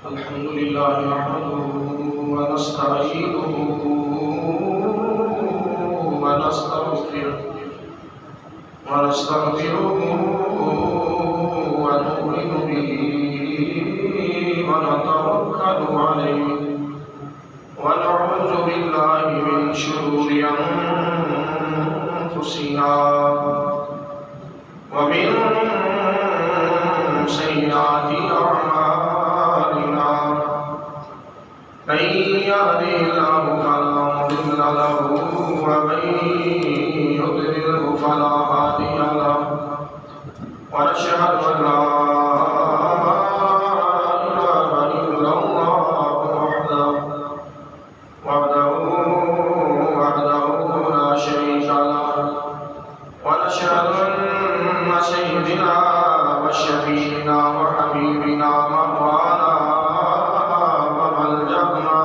الحمد لله نحمده ونستعينه ونستغفره ونؤمن به ونتوكل عليه ونعوذ بالله من شرور أنفسنا ومن سيئات أعمالنا من يهده الله فلا مضل له ومن يضلله فلا هادي له ونشهد أن لا إله إلا الله وحده لا شريك له ونشهد أن سيدنا وشفيعنا وحبيبنا مولانا وملجأنا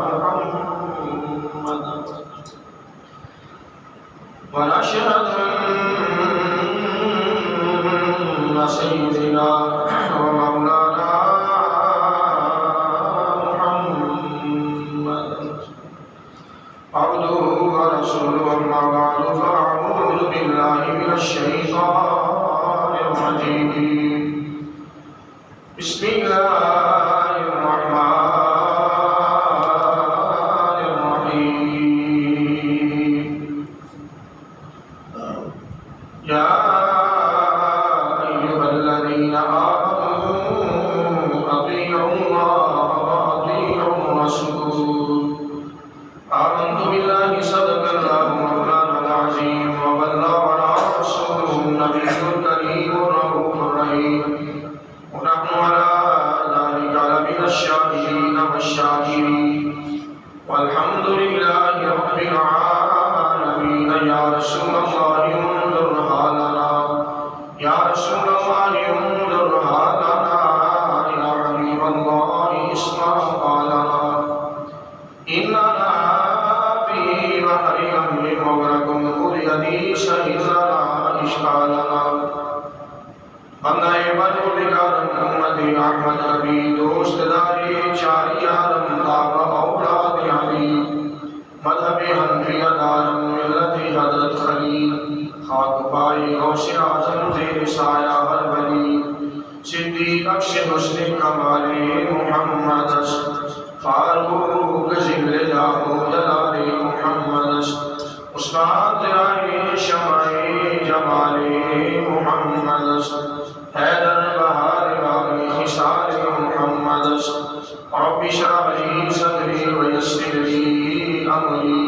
محمدا ونشهد أن سيدنا ومولانا محمدا عبده ورسوله أما بعد فأعوذ بالله من الشيطان الرجيم بسم الله الرحمن الرحيم يا أيها الذين آمنوا أطيعوا الله وأطيعوا الرسول آمنت بالله صدق الله مولانا العظيم وبلغنا رسوله النبي الكريم الرؤوف الرحيم ونحن على ذلك لمن الشاهدين والشاكرين والحمد لله رب العالمين يا رسول الله انظر حالنا يا رسول الله انظر حالنا يا حبيب الله اسمع قالنا إننا في بحر أمر مغرق خذ يدي سهل لنا إشكالنا بندہ پروردگار محمد احمد نبی دوست داری چاری عالم تاب اولاد علی مذہب حنفیہ دارم ملت حضرت خلیل خاک پائی غوث اعظم زیر سایہ ہر ولی صدیق اکش حسن کمال محمد فاروق ذل جاہ جلال محمد استاد آئی شمع جمال محمد حیدر بہار باغی خصال محمد رب اشرح لي صدري ويسر لي امري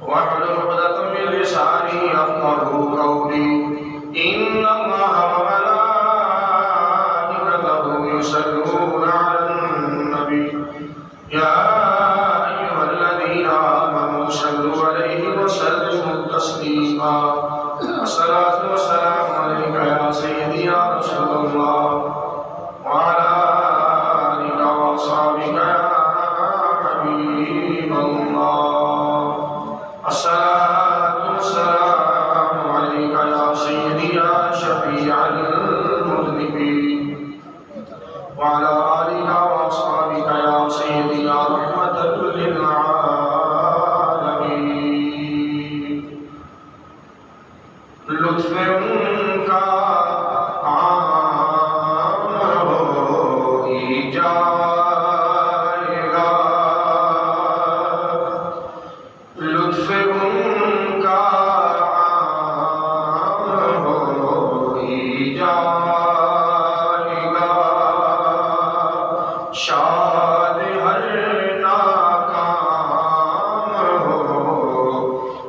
واحلل عقدة من لساني يفقهوا قولي ان الله وملائكته يصلون على النبي يا ايها الذين امنوا صلوا عليه وسلموا تسليما الصلاة والسلام عليك يا سيدي يا رسول الله وعلى آلك وأصحابك يا حبيب الله الصلاة والسلام عليك يا سيدي يا شفيع المذنبين وعلى آلك وأصحابك يا سيدي يا رحمة للعالمين لطف ان کا عام ہو ہی جائے گا لطف ان کا عام ہو ہی جائے گا شاد ہر ناکام ہو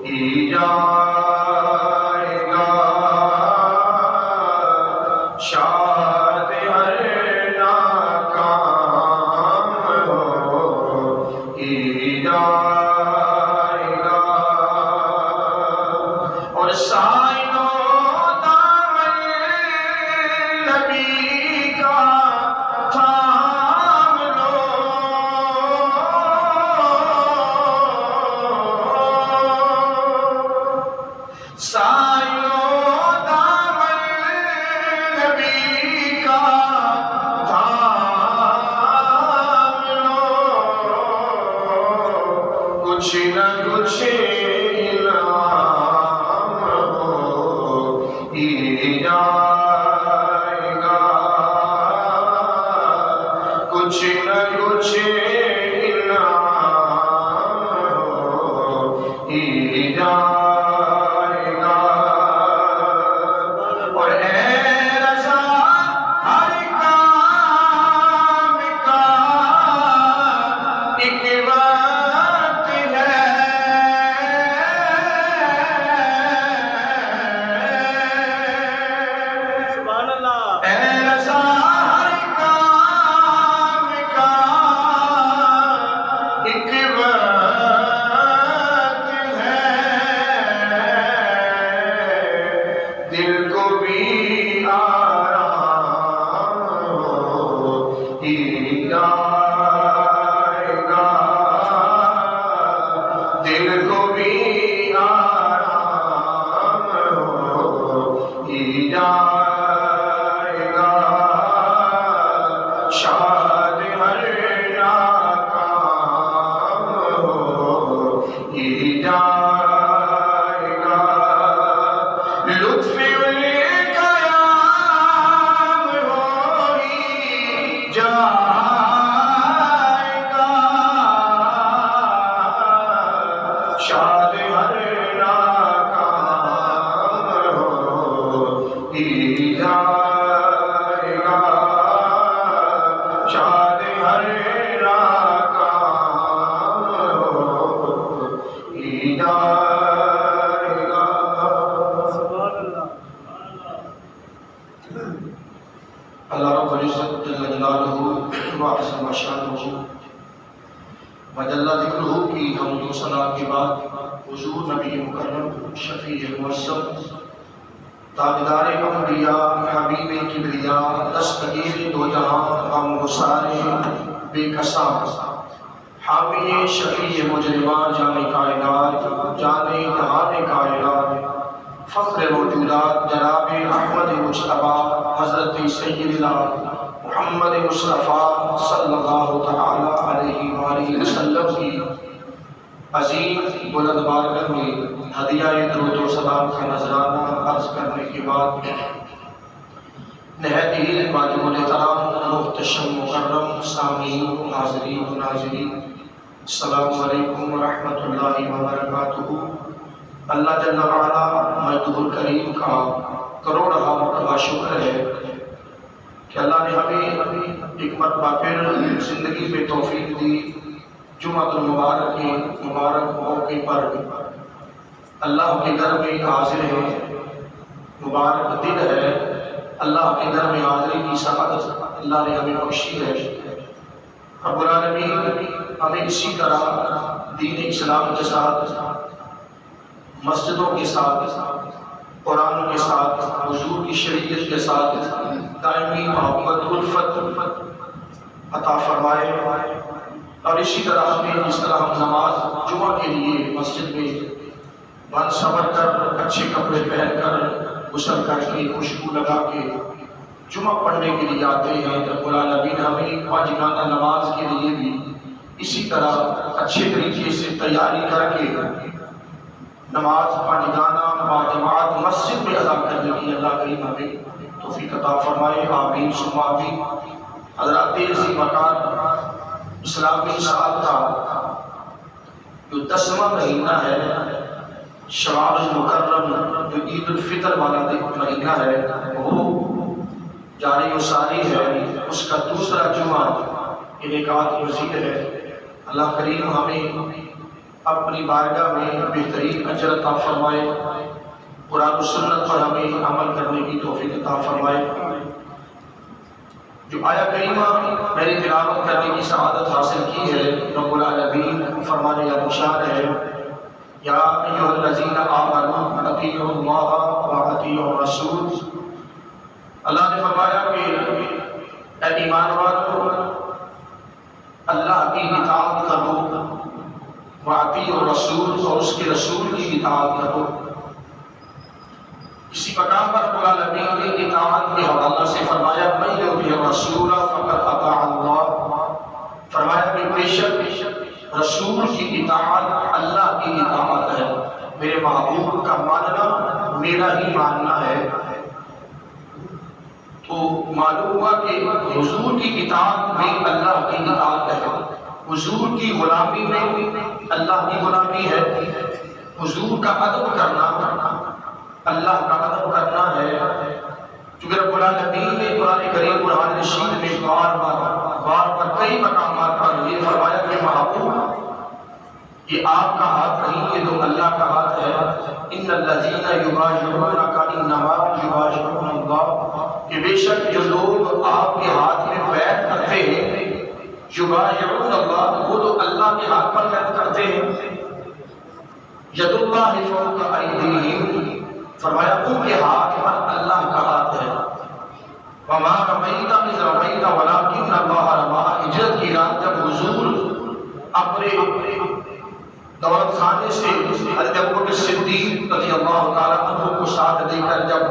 ہی جائے گا شاد ہر ناکام ہو ہی جائے گا اور سائن و دامن نبی کا تھام لو کچھ انعام ہی جائے گا، کچھ نہ کچھ انعام ہی جائے گا۔ اور اے رضا ہر کام کا ایک وقت ہے، سبحان اللہ۔ اے رضا ہر کام کا ایک وقت ہے، دل کو بھی آرام ہی جائے گا، دل کو بھی آرام ہی جائے گا، شاد ہر ناکام ہی جائے گا، لطف قیام ہو ہی جائے گا، شاد ہر ناکام ہو ہی جائے گا، شاد ہر ناکام ہو ہی جائے گا۔ سبحان اللہ۔ اللہ رب العزت جل جلالہ وعظم شانہ وجل ذکرہ کی حمد و ثنا کے بعد حضور نبی مکرم شفیع معظم تاجدار انبیاء حبیب کبریاء دستگیر دو جہاں غم گسار بے کساں حامی شفیع مجرمان جان کائنات جان جہان کائنات فخر موجودات جناب احمد مجتبیٰ حضرت سیدنا محمد مصطفیٰ صلی اللہ تعالی علیہ وآلہ وسلم کی عظیم بلند بارگاہ میں ہدیہ درود و سلام کا نذرانہ عرض کرنے کے بعد نہایت ہی واجب الاحترام محتشم مکرم سامعین حاضرین و ناظرین، السلام علیکم ورحمۃ اللہ وبرکاتہ۔ اللہ جل وعلا مجدہ الکریم کا کروڑ مرتبہ شکر ہے کہ اللہ نے ہمیں ایک مرتبہ پھر زندگی میں توفیق دی، جمعہ المبارک کے مبارک موقع پر اللہ کے گھر میں حاضر ہے، مبارک دن ہے، اللہ کے گھر میں حاضری کی سعادت اللہ نے ہمیں بخشی ہے۔ رب العالمین ہمیں اسی طرح دین اسلام کے ساتھ، مسجدوں کے ساتھ، قرآن کے ساتھ، حضور کی شریعت کے ساتھ دائمی محبت الفت عطا فرمائے، اور اسی طرح ہمیں جس طرح ہم نماز جمعہ کے لیے مسجد میں بن سنور کر اچھے کپڑے پہن کر غسل کر کے خوشبو لگا کے جمعہ پڑھنے کے لیے آتے ہیں، رب العالمین ہمیں پانچگانہ نماز کے لیے بھی اسی طرح اچھے طریقے سے تیاری کر کے نماز پانچگانہ باجماعت مسجد میں ادا کرنے کی اللہ کریم ہمیں توفیق عطا فرمائے، آمین ثم آمین۔ حضرات عزیز مکان، اسلامی سال کا جو 10واں مہینہ ہے شوال المکرم، جو عید الفطر والا مہینہ ہے، وہ جاری و ساری ہے، اس کا دوسرا جمعہ انعقاد پذیر ہے۔ اللہ کریم ہمیں اپنی بارگاہ میں بہترین اجر عطا فرمائے، قرآن و سنت پر ہمیں عمل کرنے کی توفیق عطا فرمائے۔ جو آیہ کریمہ میں نے تلاوت کرنے کی سعادت حاصل کی ہے، رب العالمین فرمانے یا نشان ہے، یا ایھا الذین آمنوا اطیعوا اللہ واطیعوا الرسول۔ اللہ نے فرمایا کہ اے ایمان والو، اللہ کی اطاعت کرو، واطیعوا الرسول، اور اس کے رسول کی اطاعت کرو۔ اسی مقام پر رب العالمین نے اطاعت کے حوالہ سے فرمایا من یطیع الرسول فقد اطاع اللہ، فرمایا کہ بے شک رسول کی اطاعت اللہ کی اطاعت میرا ہی ماننا ہے، تو معلوم ہوا کہ حضور کی اطاعت میں اللہ کی اطاعت ہے، حضور کی غلامی میں اللہ کی غلامی ہے، حضور کا ادب کرنا اللہ کا ادب کرنا ہے۔ چونکہ رب العالمین نے قرآن کریم قرآن رشید میں بار بار کئی مقامات پر یہ فرمایا کہ محبوب یہ آپ کا ہاتھ نہیں، یہ تو اللہ کا ہاتھ ہے۔ ان الذین یبایعونک انما یبایعون اللہ، کہ بے شک جو لوگ آپ کے ہاتھ میں بیعت کرتے ہیں، یبایعون اللہ، وہ تو اللہ کے ہاتھ پر بیعت کرتے ہیں۔ ید اللہ فوق ایدیہم، فرمایا ان کے ہاتھ پر اللہ کا ہاتھ ہے۔ وما رمیت اذ رمیت ولکن اللہ رمی، ہجرت کی رات جب حضور اپنے دولت خانے سے حضرت ابوبکر صدیق رضی اللہ تعالیٰ عنہ کو ساتھ لے کر جب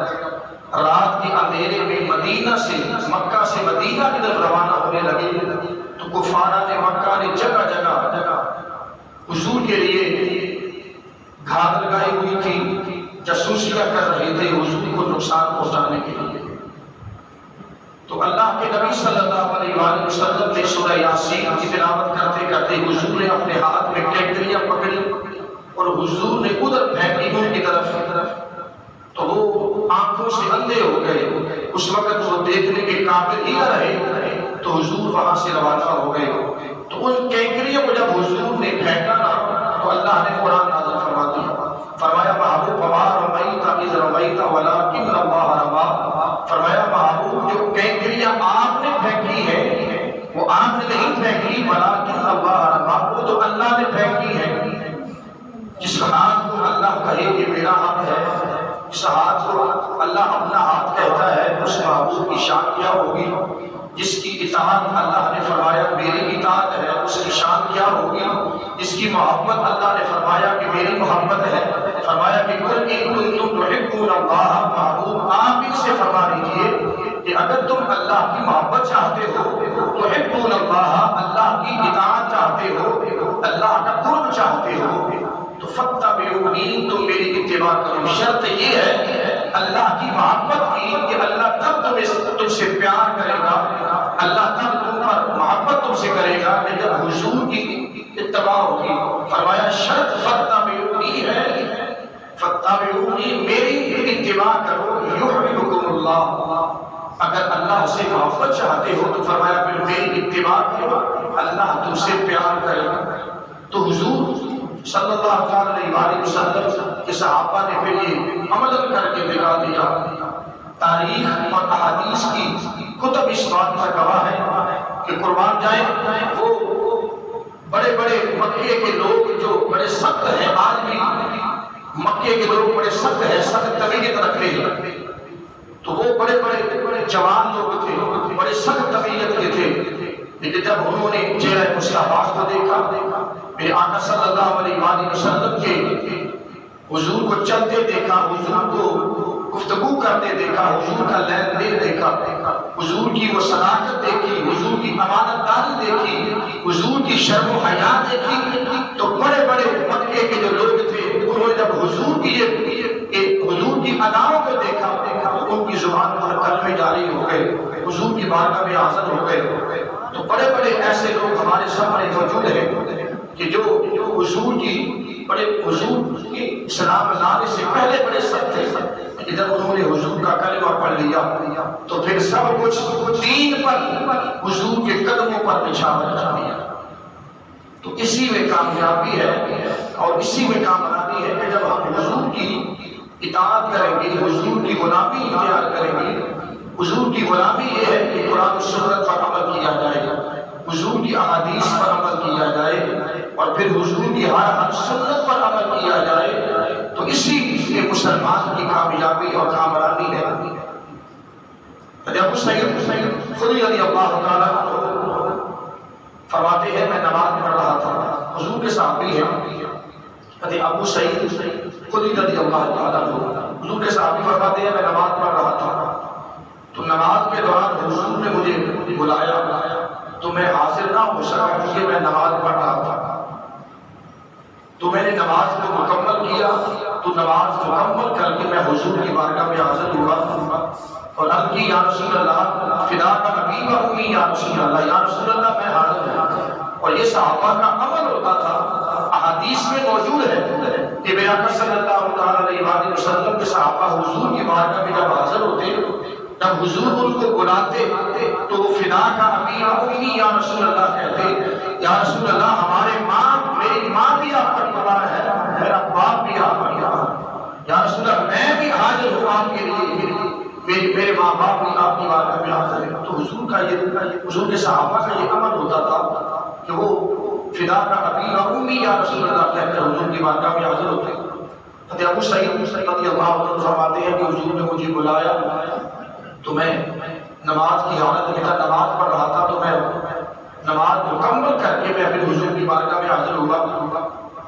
رات کے اندھیرے میں مدینہ سے مکہ سے مدینہ کی طرف روانہ ہونے لگے تو کفاران مکہ نے جگہ جگہ حضور کے لیے گھات لگائی ہوئی تھی، جاسوسیاں کر رہے تھے حضور کو نقصان پہنچانے کے لیے۔ تو اللہ کے نبی صلی اللہ علیہ وآلہ وسلم نے سورہ یاسین کی تلاوت کرتے کرتے حضور نے اپنے ہاتھ میں کینکریاں پکڑی اور حضور نے ادھر پھینکی ان کی طرف، تو وہ آنکھوں سے اندھے ہو گئے، اس وقت وہ دیکھنے کے قابل ہی نہ رہے، تو حضور وہاں سے روانہ ہو گئے۔ تو ان کینکریوں کو جب حضور نے پھینکا نا تو اللہ نے قرآن نازل فرما دیا، فرمایا محبوب وما رمیت اذ رمیت ولکن اللہ رمی، فرمایا محبوب جو کینکریاں آپ نے پھینکی ہے وہ آپ نے نہیں پھینکی، ولکن اللہ رمی، وہ تو اللہ نے پھینکی ہے۔ جس ہاتھ کو اللہ کہے کہ میرا ہاتھ ہے، جس ہاتھ کو اللہ اپنا ہاتھ کہتا ہے، اس محبوب کی شان کیا ہوگی؟ جس کی اطاعت اللہ نے فرمایا میری اطاعت ہے، اس کی شان کیا ہوگی؟ جس کی محبت اللہ نے فرمایا کہ میری محبت ہے، فرمایا کہ قل ان کنتم تحبون اللہ، محبوب آپ ان سے فرما دیجئے کہ اگر تم اللہ کی محبت چاہتے ہو، تحبون اللہ، اللہ کی اطاعت چاہتے ہو، اللہ کا قرب چاہتے ہو، تو فاتبعونی، تم میری اتباع کرو۔ شرط یہ ہے اللہ کی محبت کی کہ اللہ تب تم سے پیار کرے گا، اللہ تب تم پر محبت تم سے کرے گا کہ جب حضور کی اتباع ہوگی۔ فرمایا شرط فاتبعونی ہے، فاتبعونی میری اتباع کرو، یحببکم اللہ، اگر اللہ سے محبت چاہتے ہو تو فرمایا پھر میری اتباع کرو، اللہ تم سے پیار کرے گا۔ تو حضور صلی اللہ علیہ وسلم کے صحابہ نے پھر یہ عمل کر کے دکھا دیا۔ تاریخ اور احادیث کی کتب اس بات پر گواہ ہے کہ قربان جائیں وہ بڑے بڑے مکے کے لوگ جو بڑے سخت ہیں، آج بھی مکے کے لوگ بڑے سخت ہیں، سخت طبیعت رکھتے ہیں، تو وہ بڑے بڑے جوان لوگ تھے، بڑے سخت طبیعت کے تھے، لیکن جب انہوں نے چہرہ مصطفیٰ کو دیکھا، میرے آقا صلی اللہ علیہ وآلہ وسلم کے حضور کو چلتے دیکھا، حضور کو گفتگو کرتے دیکھا، حضور کا لین دین دیکھا، حضور کی وہ صداقت دیکھی، حضور کی امانت داری دیکھی، حضور کی شرم و حیا دیکھی، تو بڑے بڑے مکے کے جو لوگ تھے انہوں نے جب حضور کی اداؤں کو دیکھا، ان کی زبان پر کلمے جاری ہو گئے، حضور کی بارگاہ میں حاضر ہو گئے۔ تو بڑے بڑے ایسے لوگ ہمارے سامنے موجود ہیں کہ جو حضور کی اسلام لانے سے پہلے بڑے سخت تھے، جب انہوں نے حضور کا کلمہ پڑھ لیا تو پھر سب کچھ دین پر حضور کے قدموں پر نچھاور کر دیا۔ تو اسی میں کامیابی ہے اور اسی میں کامیابی ہے کہ جب ہم حضور کی اطاعت کریں گے، حضور کی غلامی اختیار کریں گے۔ حضور کی غلامی یہ ہے کہ قرآن و سنت پر عمل کیا جائے، حضور کی احادیث پر عمل کیا جائے، اور پھر حضور کی ہر سنت پر عمل کیا جائے، تو اسی لیے مسلمان کی کامیابی اور کامرانی ہے۔ ابو سعید خدری رضی اللہ تعالیٰ عنہ فرماتے ہیں میں نماز پڑھ رہا تھا، حضور کے صحابی ہیں ابو سعید خدری رضی اللہ تعالیٰ عنہ، حضور کے صحابی فرماتے ہیں میں نماز پڑھ رہا تھا، تو نماز کے دوران حضور نے مجھے بلایا تو میں حاضر نہ ہو سکا کیونکہ میں نماز پڑھ رہا تھا۔ تو میں نے نماز کو مکمل کیا تو نماز مکمل کر کے میں حضور کی بارگاہ میں حاضر ہوا اور عرض کی یا رسول اللہ فداک ابی و امی یا رسول اللہ، یا رسول اللہ میں حاضر ہوں۔ اور یہ صحابہ کا عمل ہوتا تھا، احادیث میں موجود ہے کہ بے آقا صلی اللہ علیہ وآلہ وسلم کے صحابہ حضور کی بارگاہ میں جب حاضر ہوتے، جب حضور ان کو بلاتے تو وہ فداک ابی و امی یا رسول اللہ کہتے، یا رسول اللہ ہمارے ماں، میری ماں بھی آپ پر گواہ ہے، میرا باپ بھی آپ پر گواہ ہے، یا رسول اللہ میں بھی حاضر ہوں آپ کے لیے، میرے ماں باپ بھی آپ کی بارگاہ میں حاضر ہیں۔ تو حضور کے صحابہ کا یہ عمل ہوتا تھا کہ وہ فداک ابی و امی یا رسول اللہ کہہ کر حضور کی بارگاہ میں حاضر ہوتے۔ حضرت ابو سعید رضی اللہ عنہ فرماتے ہیں کہ حضور نے مجھے بلایا تو میں نماز کی حالت میں تھا، نماز پڑھ رہا تھا، تو میں نماز مکمل کر کے میں پھر حضور کی بارگاہ میں حاضر ہوا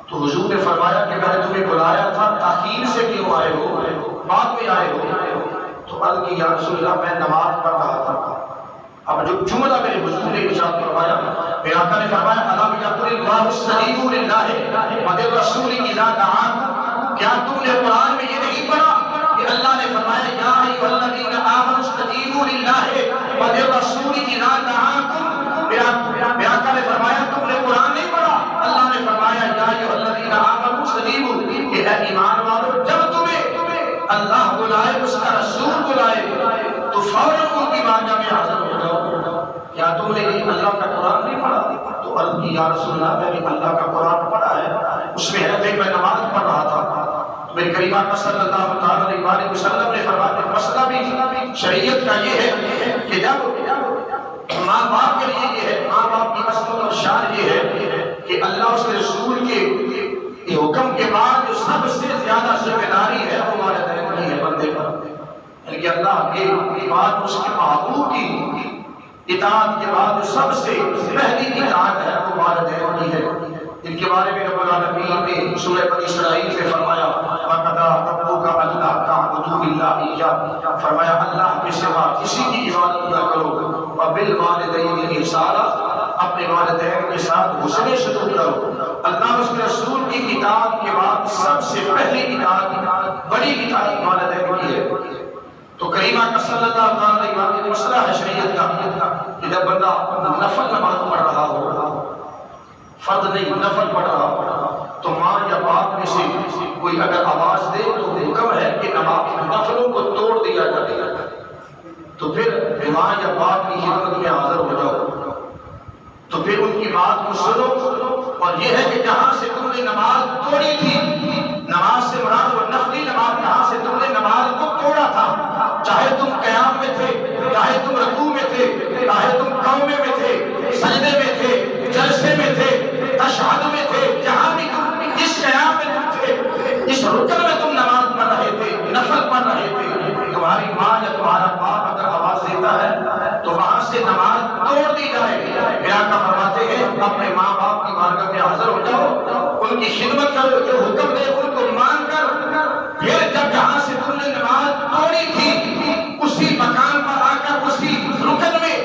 تو حضور نے فرمایا کہ میں نے تمہیں بلایا تھا، تاخیر سے کیوں آئے ہو، بعد میں آئے ہو؟ تو عرض کی یا رسول اللہ میں نماز پڑھ رہا تھا۔ اب جو جملہ میرے حضور نے ارشاد فرمایا، میرے آقا نے فرمایا الم یقل اللہ استجیبوا للہ وللرسول اذا دعاکم، کیا تم نے قرآن میں یہ نہیں پڑھا کہ اللہ نے فرمایا یا ایھا الذین آمنوا استجیبوا للہ وللرسول اذا دعاکم؟ میرے آقا نے فرمایا تم نے قرآن نہیں پڑھا، اللہ نے فرمایا یا ایھا الذین آمنوا استجیبوا، کہ اے ایمان والو جب تمہیں اللہ بلائے، اس کا رسول بلائے تو فوراً ان کی بارگاہ میں حاضر ہو جاؤ۔ کیا تم نے اللہ کا قرآن نہیں پڑھا؟ تو عرض کی یا رسول اللہ میں نے اللہ کا قرآن پڑھا ہے، اس میں ہے کہ میں نماز پڑھ رہا تھا۔ میرے قریب آقا صلی اللہ علیہ وسلم نے فرمایا مسئلہ بھی شریعت کا یہ ہے کہ جب ماں باپ کے لیے یہ ہے، ماں باپ کی عظمت اور شان یہ ہے کہ اللہ اس کے رسول کے حکم کے بعد جو سب سے زیادہ ذمہ داری ہے وہ والدین کی ہے بندے پر، یعنی کہ اللہ کے بعد اس کے محبوب کی اطاعت کے بعد جو سب سے پہلی اطاعت ہے وہ والدین کی ہے۔ ان کے بارے میں رب العالمین نے سورہ بنی اسرائیل میں فرمایا وَقَضَىٰ رَبُّكَ أَلَّا تَعْبُدُوا إِلَّا إِيَّاهُ، فرمایا اللہ کے سوا کسی کی عبادت نہ کرو، وَبِالْوَالِدَيْنِ إِحْسَانًا، اپنے والدین کے ساتھ حسن سلوک کرو۔ اللہ اس کے رسول کی اطاعت کے بعد سب سے پہلی اطاعت، بڑی اطاعت والدین کی ہے۔ تو کریم آقا صلی اللہ علیہ وسلم مسئلہ ہے شریعت کا کہ جب بندہ نفل نماز پڑھ رہا ہو، فرض نہیں نفل پڑھ رہا ہو، تو ماں یا باپ میں سے کوئی اگر آواز دے تو حکم ہے کہ نفلوں کو توڑ دیا جائے، تو پھر ماں یا باپ کی خدمت میں حاضر ہو جاؤ، تو پھر ان کی بات کو سنو، اور یہ ہے کہ جہاں سے تم نے نماز توڑی تھی، نماز سے مراد وہ نفلی نماز، جہاں سے تم نے نماز کو توڑا تھا، چاہے تم قیام میں تھے، چاہے تم رکوع میں تھے، چاہے تم قومے میں تھے، سجدے میں تھے، جلسے میں تھے، تشہد میں تھے، جہاں بھی تم جس قیام میں تم تھے، جس رکن میں تم نماز پڑھ رہے تھے، نفل پڑھ رہے تھے، تمہاری ماں یا تمہارا باپ اگر آواز دیتا ہے تو وہاں سے نماز توڑ دی جائے گی۔ میرا آقا فرماتے ہیں اپنے ماں باپ کی بارگاہ میں حاضر ہو جاؤ، ان کی خدمت کرو، جو حکم دے ان کو مان کر، پھر جب جہاں سے تم نے نماز توڑی تھی اسی مکان پر آ کر اسی رکن میں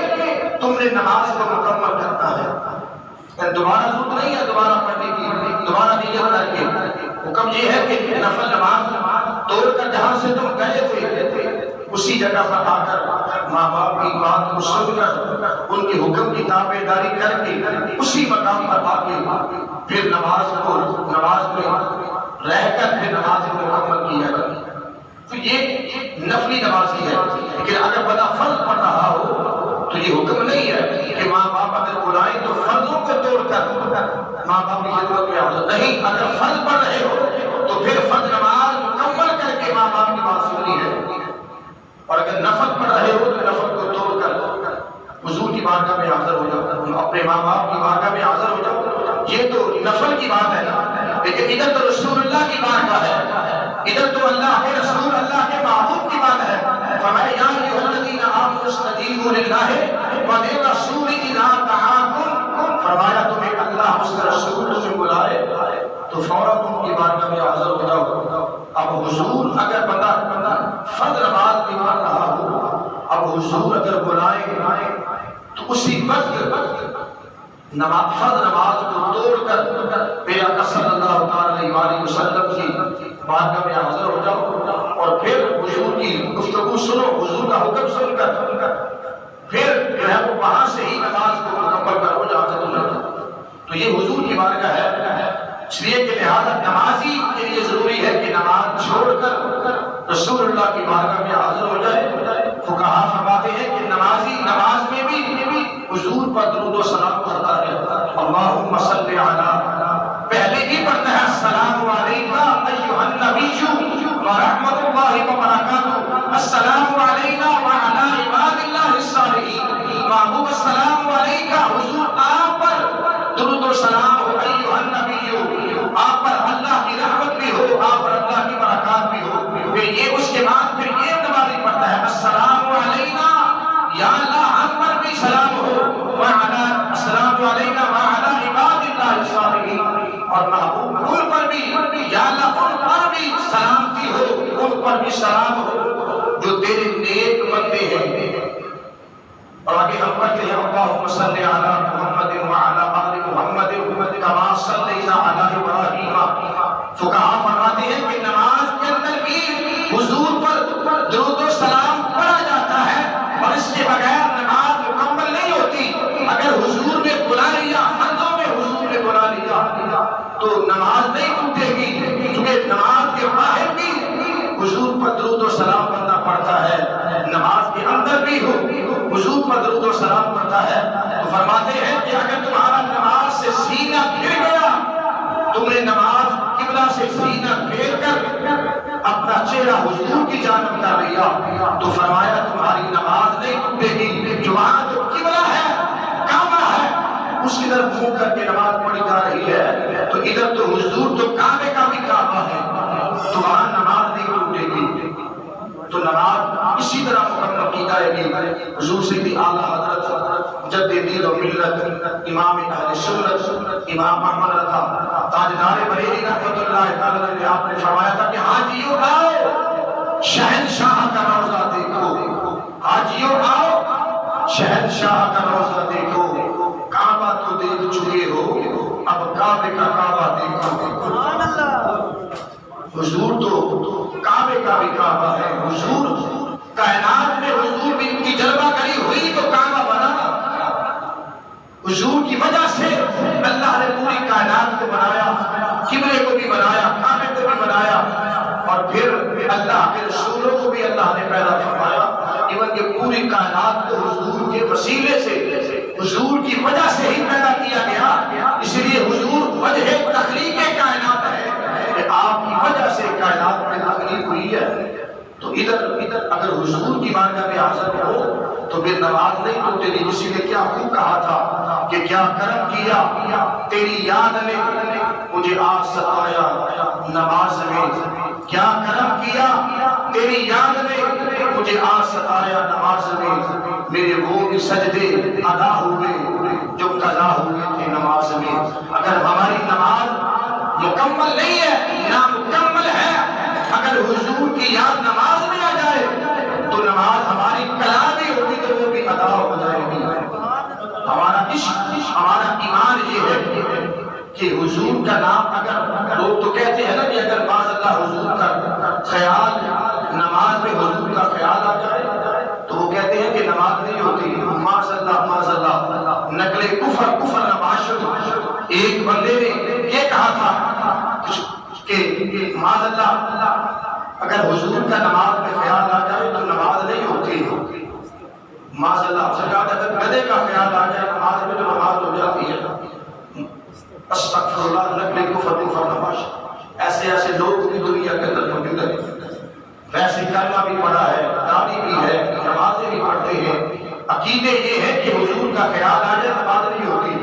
تم نے نماز کو مکمل کرنا ہے، دوبارہ ضرورت نہیں ہے دوبارہ پڑھنے کی، دوبارہ نیت کر کے۔ حکم یہ ہے کہ نفل نماز توڑ کر جہاں سے تم گئے تھے اسی جگہ پر آ کر ماں باپ کی بات کو سن کر ان کے حکم کی تابع داری کر کے اسی مقام پر آ کے پھر نماز میں رہ کر پھر نماز کو مکمل کیا جائے۔ تو یہ نفلی نماز ہی ہے، لیکن اگر بندہ فرض پڑھ رہا ہو تو یہ حکم نہیں ہے کہ ماں باپ اگر بلائیں تو فرضوں کو توڑ کر ماں باپ کی خدمت میں حاضر نہیں، اگر فرض پڑھ رہے ہو تو پھر فرض نماز مکمل کر کے ماں باپ کی بات سننی ہے، اور اگر نفل پڑھ رہے ہو تو نفل کو توڑ کر حضور کی بارگاہ میں حاضر ہو جاؤ، اپنے ماں باپ کی بارگاہ میں حاضر ہو جاؤ۔ یہ تو نفل کی بات ہے نا، لیکن ادھر تو رسول اللہ کی بارگاہ ہے، ادھر تو اللہ کے رسول اللہ کے محبوب کی بات ہے۔ فرمایا یا ایھا الذین آمنوا استجیبوا للہ وللرسول اذا دعاکم، فرمایا تمہیں اللہ اس کا رسول تمہیں بلائے تو فوراً ان کی بارگاہ میں حاضر ہو جاؤ۔ اب حضور اگر بندہ فرض نماز بھی پڑھ رہا ہو، اب حضور اگر بلائیں تو اسی وقت فرض نماز کو توڑ کر میرے آقا صلی اللہ علیہ وسلم کی بارگاہ میں حاضر ہو جاؤ اور پھر حضور کی گفتگو سنو، حضور کا حکم سن کر پھر جو ہے وہ وہاں سے ہی نماز کو مکمل کرو جہاں سے تم نے۔ تو یہ حضور کی بارگاہ ہے، اس لیے کہ لہٰذا نمازی کے لیے ضروری ہے کہ نماز چھوڑ کر رسول اللہ کی بارگاہ میں حاضر ہو جائے۔ فقہا فرماتے ہیں کہ نمازی نماز میں بھی حضور پر درود و سلام پڑھتا ہے، اللہم صلی علی، پہلے بھی پڑھتا ہے السلام علیکہ ایھا النبی ورحمۃ اللہ وبرکاتہ، السلام علینا وعلی عباد اللہ الصالحین، محبوب السلام علیکہ، حضور آپ پر درود و سلام ہو، ایھا النبی، آپ پر اللہ کی رحمت بھی ہو، آپ پر اللہ کی برکات بھی ہو۔ پھر یہ اس کے بعد پھر یہ نمازی پڑھتا ہے السلام علینا، یا اللہ ہم پر بھی سلام ہو، وعلی السلام علینا وعلی عباد اللہ الصالحین، اور محبوب ان پر بھی، یا اللہ ان پر بھی سلامتی ہو، ان پر بھی سلام ہو جو تیرے نیک بندے ہیں۔ اور آگے ہم پڑھتے ہیں اللہم صلی علی محمد وعلی آل محمد کما صلیت علی ابراہیم۔ فقہا فرماتے ہیں کہ نماز کے اندر بھی حضور پر درود و سلام پڑھا جاتا ہے، اور اس کے بغیر نماز مکمل نہیں ہوتی۔ اگر حضور نے بلا لیا، حلقوں میں حضور نے بلا لیا تو نماز نہیں ٹوٹے گی، کیونکہ نماز کے باہر بھی حضور پر درود و سلام بندہ پڑھتا ہے، نماز کے اندر بھی ہو حضور پر درود و سلام پڑھتا ہے۔ تو فرماتے ہیں کہ اگر تمہارا نماز سے سینہ پھر گیا، تم نے نماز قبلہ سے سینہ پھیر کر اپنا چہرہ حضور کی جانب کر لیا، تو فرمایا تمہاری نماز نہیں ٹوٹے گی۔ جو وہاں جو قبلہ ہے، کعبہ ہے، اس کی طرف منہ کر کے نماز پڑھی جا رہی ہے، تو ادھر تو حضور تو کعبے کا بھی کعبہ ہے، تو وہاں نماز نہیں ٹوٹے گی۔ تو نماز اسی طرح مکمل کی جائے گی۔ حضور سیدی اعلیٰ حضرت مجدد دین و ملت امام اہل سنت امام احمد رضا تاجدار بریلی رحمۃ اللہ تعالی علیہ، آپ نے فرمایا تھا کہ حاجیو آؤ شہنشاہ کا روضہ دیکھو، حاجیو آؤ شہنشاہ کا روضہ دیکھو، کعبہ تو دیکھ چکے ہو، اب کعبے کا کعبہ دیکھو۔ سبحان اللہ۔ حضور تو کعبے کا بھی کعبہ ہے، حضور کائنات میں حضور بھی کی جلوہ گری ہوئی تو کعبہ بنا، حضور کی وجہ سے اللہ نے پوری کائنات کو بنایا، قبلے کو بھی بنایا، کعبے کو بھی بنایا، اور پھر اللہ کے رسولوں کو بھی اللہ نے پیدا فرمایا۔ ایون کہ پوری کائنات کو حضور کے وسیلے سے، حضور کی وجہ سے ہی پیدا کیا گیا، اس لیے حضور وجہ تخلیق کائنات ہے، کہ آپ کی وجہ سے کائنات میں تخلیق ہوئی ہے۔ تو ادھر اگر حضور کی بارگاہ میں حاضر ہو تو پھر نماز نہیں ٹوٹے گی۔ کسی نے کیا خوب کہا تھا کہ کیا کرم کیا تیری یاد نے مجھے آج ستایا نماز میں، کیا کرم کیا تیری یاد نے مجھے آج ستایا نماز میں، میرے وہ بھی سجدے ادا ہوئے جو قضا ہوئے تھے نماز میں۔ اگر ہماری نماز مکمل نہیں ہے، نامکمل ہے، اگر حضور کی یاد نماز میں آ جائے تو نماز ہماری کلا بھی ہوگی تو وہ بھی ادا ہو جائے گی۔ ہمارا عشق، ہمارا ایمان یہ ہے کہ حضور کا نام، اگر لوگ تو کہتے ہیں نا کہ اگر معاذ اللہ حضور کا خیال، نماز میں حضور کا خیال آ جائے تو وہ کہتے ہیں کہ نماز نہیں ہوتی، معاذ اللہ، نقل کفر نماز شروع۔ ایک بندے نے یہ کہا تھا کہ معاذ اللہ اگر حضور کا نماز میں خیال آ جائے تو نماز نہیں ہوتی، معاذ اللہ سرکار اگر گدھے کا خیال آ جائے نماز میں تو نماز ہو جاتی ہے۔ استغفر اللہ، نقل کفر نماز، ایسے لوگ بھی دنیا کے اندر موجود ہیں، ویسے کلمہ بھی پڑھا ہے، داڑھی بھی ہے، نمازیں بھی پڑھتے ہیں، عقیدے یہ ہے کہ حضور کا خیال آ جائے نماز نہیں ہوتی۔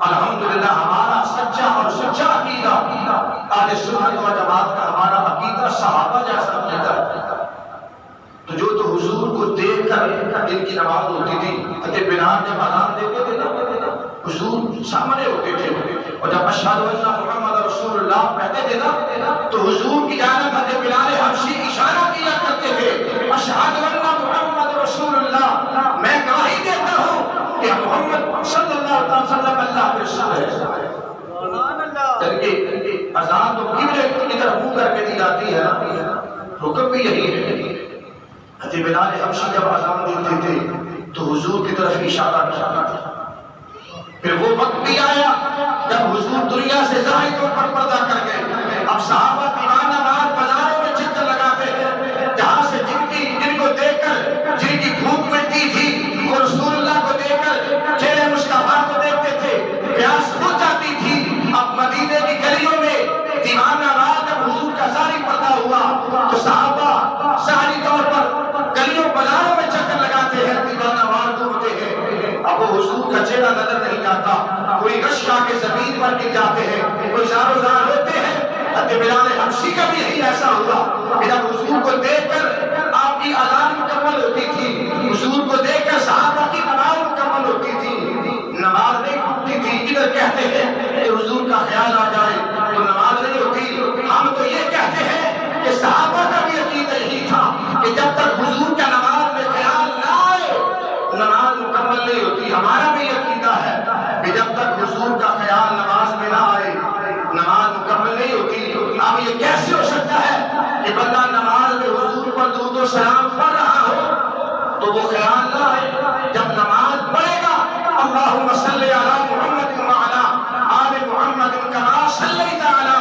الحمدللہ ہمارا سچا اور سچا عقیدہ اہل سنت و جماعت کا، ہمارا عقیدہ صحابہ جیسا عقیدہ ہے۔ تو جو تو حضور کو دیکھ کر جن کی نماز ہوتی تھی، کہ بلال جب اذان دیتے تھے نا حضور سامنے ہوتے تھے، اور جب اشہد ان محمد رسول اللہ کہتے تھے نا تو حضور کی جانب حضرت بلال حبشی اشارہ کیا کرتے تھے، اشہد ان محمد رسول اللہ، میں گواہی دیتا ہوں کہ محمد صلی اللہ علیہ وسلم اللہ کے رسول ہے۔ سبحان اللہ۔ جبکہ اذان تو قبلے کی طرف منہ کر کے دی جاتی ہے نا، حکم بھی یہی ہے۔ حضرت بلال حبشی جب اذان دیتے تھے تو حضور کی طرف اشارہ کرتے تھے۔ پھر وہ وقت بھی آیا جب حضور دنیا سے ظاہری طور پر پردہ کر گئے۔ اب صحابہ دیوانہ وار بازاروں میں چکر لگاتے ہیں، جہاں سے جن کو دیکھ کر جن کی بھوک مٹتی تھی وہ رسول اللہ کو دیکھ کر چہرے مصطفیٰ کو دیکھتے تھے، پیاس بجھ جاتی تھی۔ اب مدینے کی گلیوں میں دیوانہ وار جب حضور کا ظاہری پردہ ہوا تو صحابہ ظاہری طور پر گلیوں بازاروں میں چکر لگاتے ہیں، دیوانہ وار گھومتے ہیں۔ اب وہ حضور کا چہرہ نظر نہیں آتا، کوئی رشکا کے زمین پر گر جاتے ہیں، کوئی زارو زار ہوتے ہیں۔ حضرت بلال حبشی کا بھی یہی ایسا ہوا کہ جب حضور کو دیکھ کر آپ کی اذان مکمل ہوتی تھی، حضور کو دیکھ کر صحابہ کی نماز مکمل ہوتی تھی، نماز نہیں ٹوٹتی تھی۔ ادھر کہتے ہیں کہ حضور کا خیال آ جائے تو نماز نہیں ہوتی۔ ہم تو یہ کہتے ہیں کہ صحابہ کا بھی عقیدہ یہی تھا کہ جب تک حضور کا نماز میں خیال نہ آئے نماز مکمل نہیں ہوتی۔ ہمارا بھی عقیدہ ہے کہ جب تک حضور کا خیال نماز میں نہ آئے نماز مکمل نہیں ہوتی۔ اب یہ کیسے ہو سکتا ہے کہ بندہ نماز میں حضور پر درود و سلام پڑھ رہا ہو تو وہ خیال نہ آئے؟ جب نماز پڑھے گا اللہم صلی علی محمد وعلی آل محمد کما صلیت علی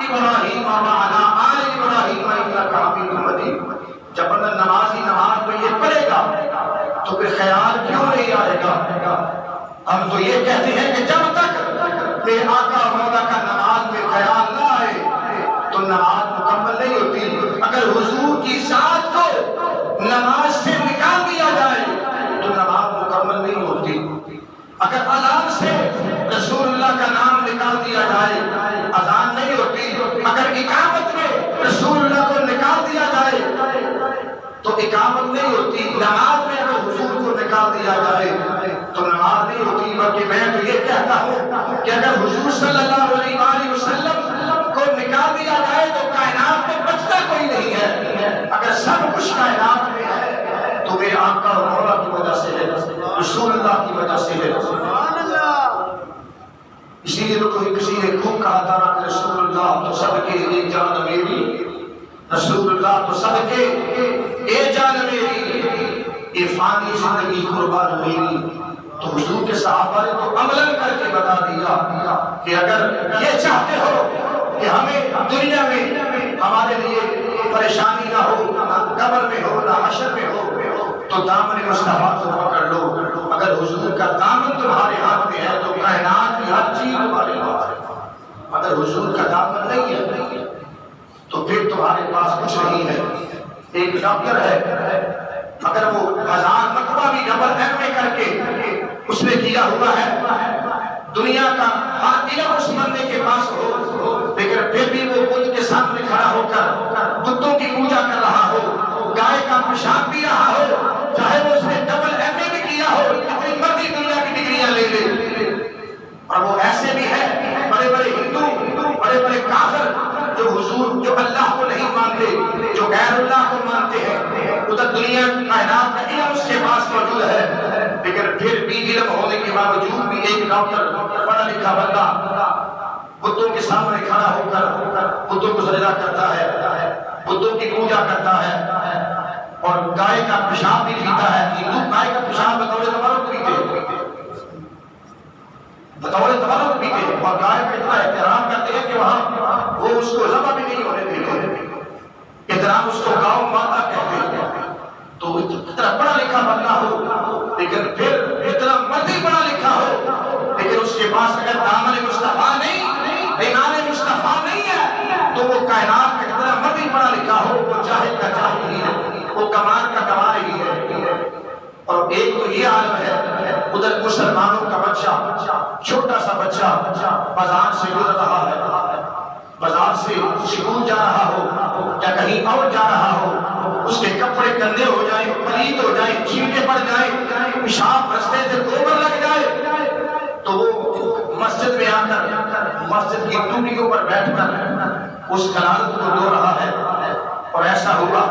ابراہیم وعلی آل ابراہیم انک حمید مجید، جب بندہ نمازی نماز میں یہ پڑھے گا تو پھر خیال کیوں نہیں آئے گا؟ ہم تو یہ کہتے ہیں کہ جب تک میرے آقا مولا کا نماز میں خیال نہ آئے تو نماز مکمل نہیں ہوتی۔ اگر حضور کی ذات کو نماز سے نکال دیا جائے تو نماز مکمل نہیں ہوتی۔ اگر اذان سے رسول اللہ کا نام نکال دیا جائے اذان نہیں ہوتی۔ اگر اقامت میں رسول اللہ کو نکال دیا جائے تو اقامت نہیں ہوتی۔ نماز میں اگر حضور کو نکال دیا جائے تو نماز نہیں ہوتی۔ بلکہ میں تو یہ کہتا ہوں کہ اگر حضور صلی اللہ علیہ وآلہ وسلم کو نکال دیا جائے تو کائنات میں بچتا کوئی نہیں ہے۔ اگر سب کچھ کائنات میں ہے تو میرے آقا اور مولا کی وجہ سے ہے، رسول اللہ کی وجہ سے ہے۔ سبحان اللہ۔ اسی لیے تو کوئی کسی نے خوب کہا تھا کہ رسول اللہ تو سب کے لیے جان میری، رسول اللہ تو سب کے اے جان میری، اے فانی زندگی قربان میری۔ تو حضور کے صحابہ نے تو عملاً کر کے بتا دیا کہ اگر یہ چاہتے ہو کہ ہمیں دنیا میں ہمارے لیے پریشانی نہ ہو، نہ قبر میں ہو نہ حشر میں ہو، تو دامن مصطفیٰ کو پکڑ لو۔ اگر حضور کا دامن تمہارے ہاتھ میں ہے تو کائنات کی ہر چیز تمہارے ہاتھ ہے۔ اگر حضور کا دامن نہیں ہے تو پھر تمہارے پاس کچھ نہیں ہے۔ ایک ڈاکٹر ہے، اگر وہ 1000 مرتبہ بھی ڈبل ایم اے کر کے اس نے کیا ہوا ہے، دنیا کا ہر علم اس بندے کے پاس ہو، لیکن پھر بھی وہ بت کے سامنے کھڑا ہو کر بتوں کی پوجا کر رہا ہو، گائے کا پیشاب پی رہا ہو، چاہے وہ اس نے ڈبل ایم اے بھی کیا ہو، اپنی مرضی دنیا کی ڈگریاں لے لے۔ اور وہ ایسے بھی ہے بڑے بڑے ہندو، بڑے بڑے کافر جو حضور، جو اللہ کو نہیں مانتے، جو غیر اللہ کو مانتے ہیں، ادھر دنیا کائنات کا علم اس کے پاس موجود ہے، لیکن پھر بھی علم ہونے کے باوجود بھی ایک ڈاکٹر پڑھا لکھا بندہ بتوں کے سامنے کھڑا ہو کر بتوں کو سجدہ کرتا ہے، بتوں کی پوجا کرتا ہے اور گائے کا پیشاب بھی پیتا ہے۔ ہندو گائے کا پیشاب بطور تبرک پیتے ہیں، بطور تبرک پیتے ہیں، اور گائے کا اتنا احترام کرتے ہیں کہ وہاں وہ اس کو ذبح بھی نہیں ہونے دیتے، احترام اس کو گاؤں ماتا کہتے ہیں۔ تو اتنا پڑھا لکھا بندہ ہو لیکن پھر اتنا مرضی پڑھا لکھا ہو لیکن اس کے پاس اگر دامن مصطفیٰ نہیں، ایمان مصطفیٰ نہیں ہے تو وہ کائنات کا اتنا مرضی پڑھا لکھا ہو وہ جاہل کا جاہل ہی ہے، وہ کمال کا کمال ہی ہے۔ اور ایک تو یہ عالم ہے، ادھر مسلمانوں کا بچہ، چھوٹا سا بچہ بازار سے گزر رہا ہے، بازار سے سکول جا رہا ہو یا کہیں اور جا رہا ہو، اس کے کپڑے گندے ہو جائیں، پلیت ہو جائیں، چینٹے پڑ جائیں، پیشاب رستے سے گوبر لگ جائے تو وہ مسجد میں آ کر مسجد کی ٹوٹی کے اوپر بیٹھ کر اس کلالت کو دھو رہا ہے۔ اور ایسا ہوا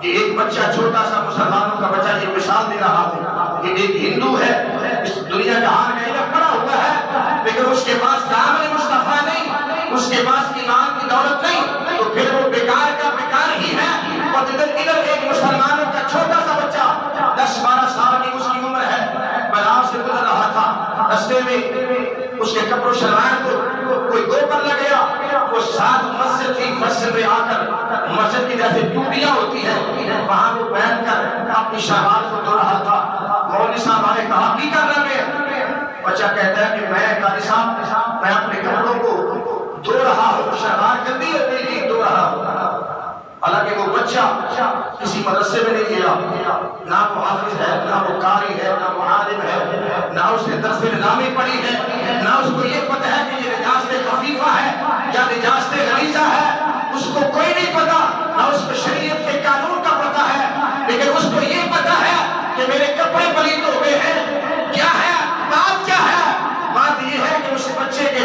کہ ایک بچہ چھوٹا سا مسلمانوں کا بچہ، یہ مثال دے رہا ہوں کہ ایک ہندو ہے، اس دنیا جہان کا علم پڑا ہوا ہے لیکن اس کے پاس دامن مصطفیٰ نہیں، اس کے پاس ایمان کی دولت نہیں، سے گزر رہا تھا، رستے میں اس کے کپڑوں شلوار کو کوئی دو کر لگ گیا، وہ ساتھ مسجد تھی، مسجد میں آ کر مسجد کی جیسے ٹوٹیاں ہوتی ہیں وہاں وہ بیٹھ کر اپنی شلوار کو دھو رہا تھا۔ مولوی صاحب نے کہا کی کر رہے ہیں؟ بچہ کہتا ہے کہ میں قاری صاحب میں اپنے کپڑوں کو دھو رہا ہوں، شلوار گندی ہو گئی تھی دھو رہا ہوں۔ حالانکہ وہ بچہ کسی مدرسے میں نہیں گیا، نہ وہ حافظ ہے، نہ وہ قاری ہے، نہ وہ عالم ہے، نہ اس نے درس نظامی پڑھی ہے، نہ اس کو یہ پتہ ہے کہ یہ نجاست خفیفہ ہے یا نجاست غلیظہ ہے، اس کو کوئی نہیں پتا، نہ اس کو شریعت کے قانون کا پتہ ہے، لیکن اس کو یہ پتہ ہے کہ میرے کپڑے پلید ہو گئے ہیں۔ کیا ہے بات؟ کیا ہے بات؟ یہ ہے کہ اس بچے کے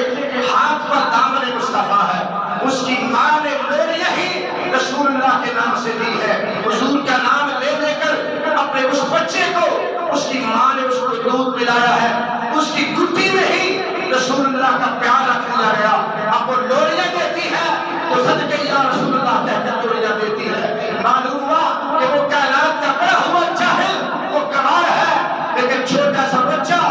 ہاتھ پر دامن مصطفیٰ ہے، اس کی ماں نے لوریاں ہی رسول اللہ کے نام سے دی ہے، حضور کا نام لے لے کر اپنے اس بچے کو اس کی ماں نے اس کو دودھ پلایا ہے، اس کی گٹی میں ہی رسول اللہ کا پیار رکھ دیا گیا۔ اب وہ لوریاں دیتی ہے تو صدقے یا رسول اللہ کہہ کر لوریاں دیتی ہے۔ معلوم ہوا کہ وہ کائنات کا بڑا ہوا جاہل وہ کمال ہے، لیکن چھوٹا سا بچہ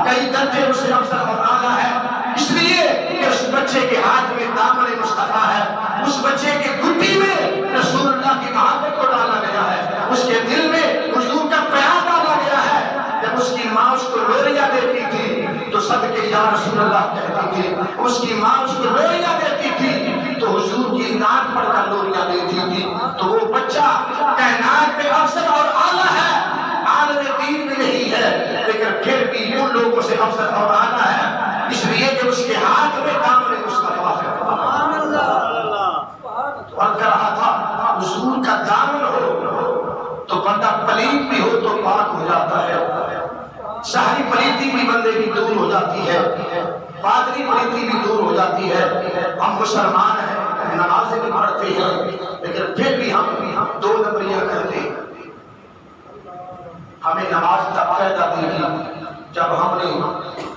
کئی درجے اس سے افضل اور اعلیٰ ہے، اس لیے کہ اس بچے کے ہاتھ میں دامن مصطفیٰ ہے، اس بچے کے گھٹی میں رسول اللہ کی محبت کو ڈالا گیا ہے، اس کے دل میں حضور کا پیار ڈالا گیا ہے۔ جب اس کی ماں اس کو لوریاں دیتی تھی تو صدقے یا رسول اللہ کہتی تھی، اس کی ماں اس کو لوریاں دیتی تھی تو حضور کی ناک پڑھ کر لوریاں دیتی تھی، تو وہ بچہ کائنات میں افضل اور اعلیٰ ہے، عالم دین میں نہیں ہے، لیکن پھر بھی ان لوگوں سے افضل اور اعلیٰ ہے، اس لیے کہ اس کے ہاتھ میں دامن مصطفیٰ ہے۔ سبحان اللہ۔ اور کہہ رہا تھا حضور کا دامن ہو تو بندہ پلید بھی ہو تو پاک ہو جاتا ہے، شہری پلیتی بھی بندے کی دور ہو جاتی ہے، پادری پلیتی بھی دور ہو جاتی ہے۔ ہم مسلمان ہیں، نمازیں بھی پڑھتے ہیں، لیکن پھر بھی ہم دو نمبریاں کرتے ہیں۔ ہمیں نماز تب فائدہ دے گی جب ہم نے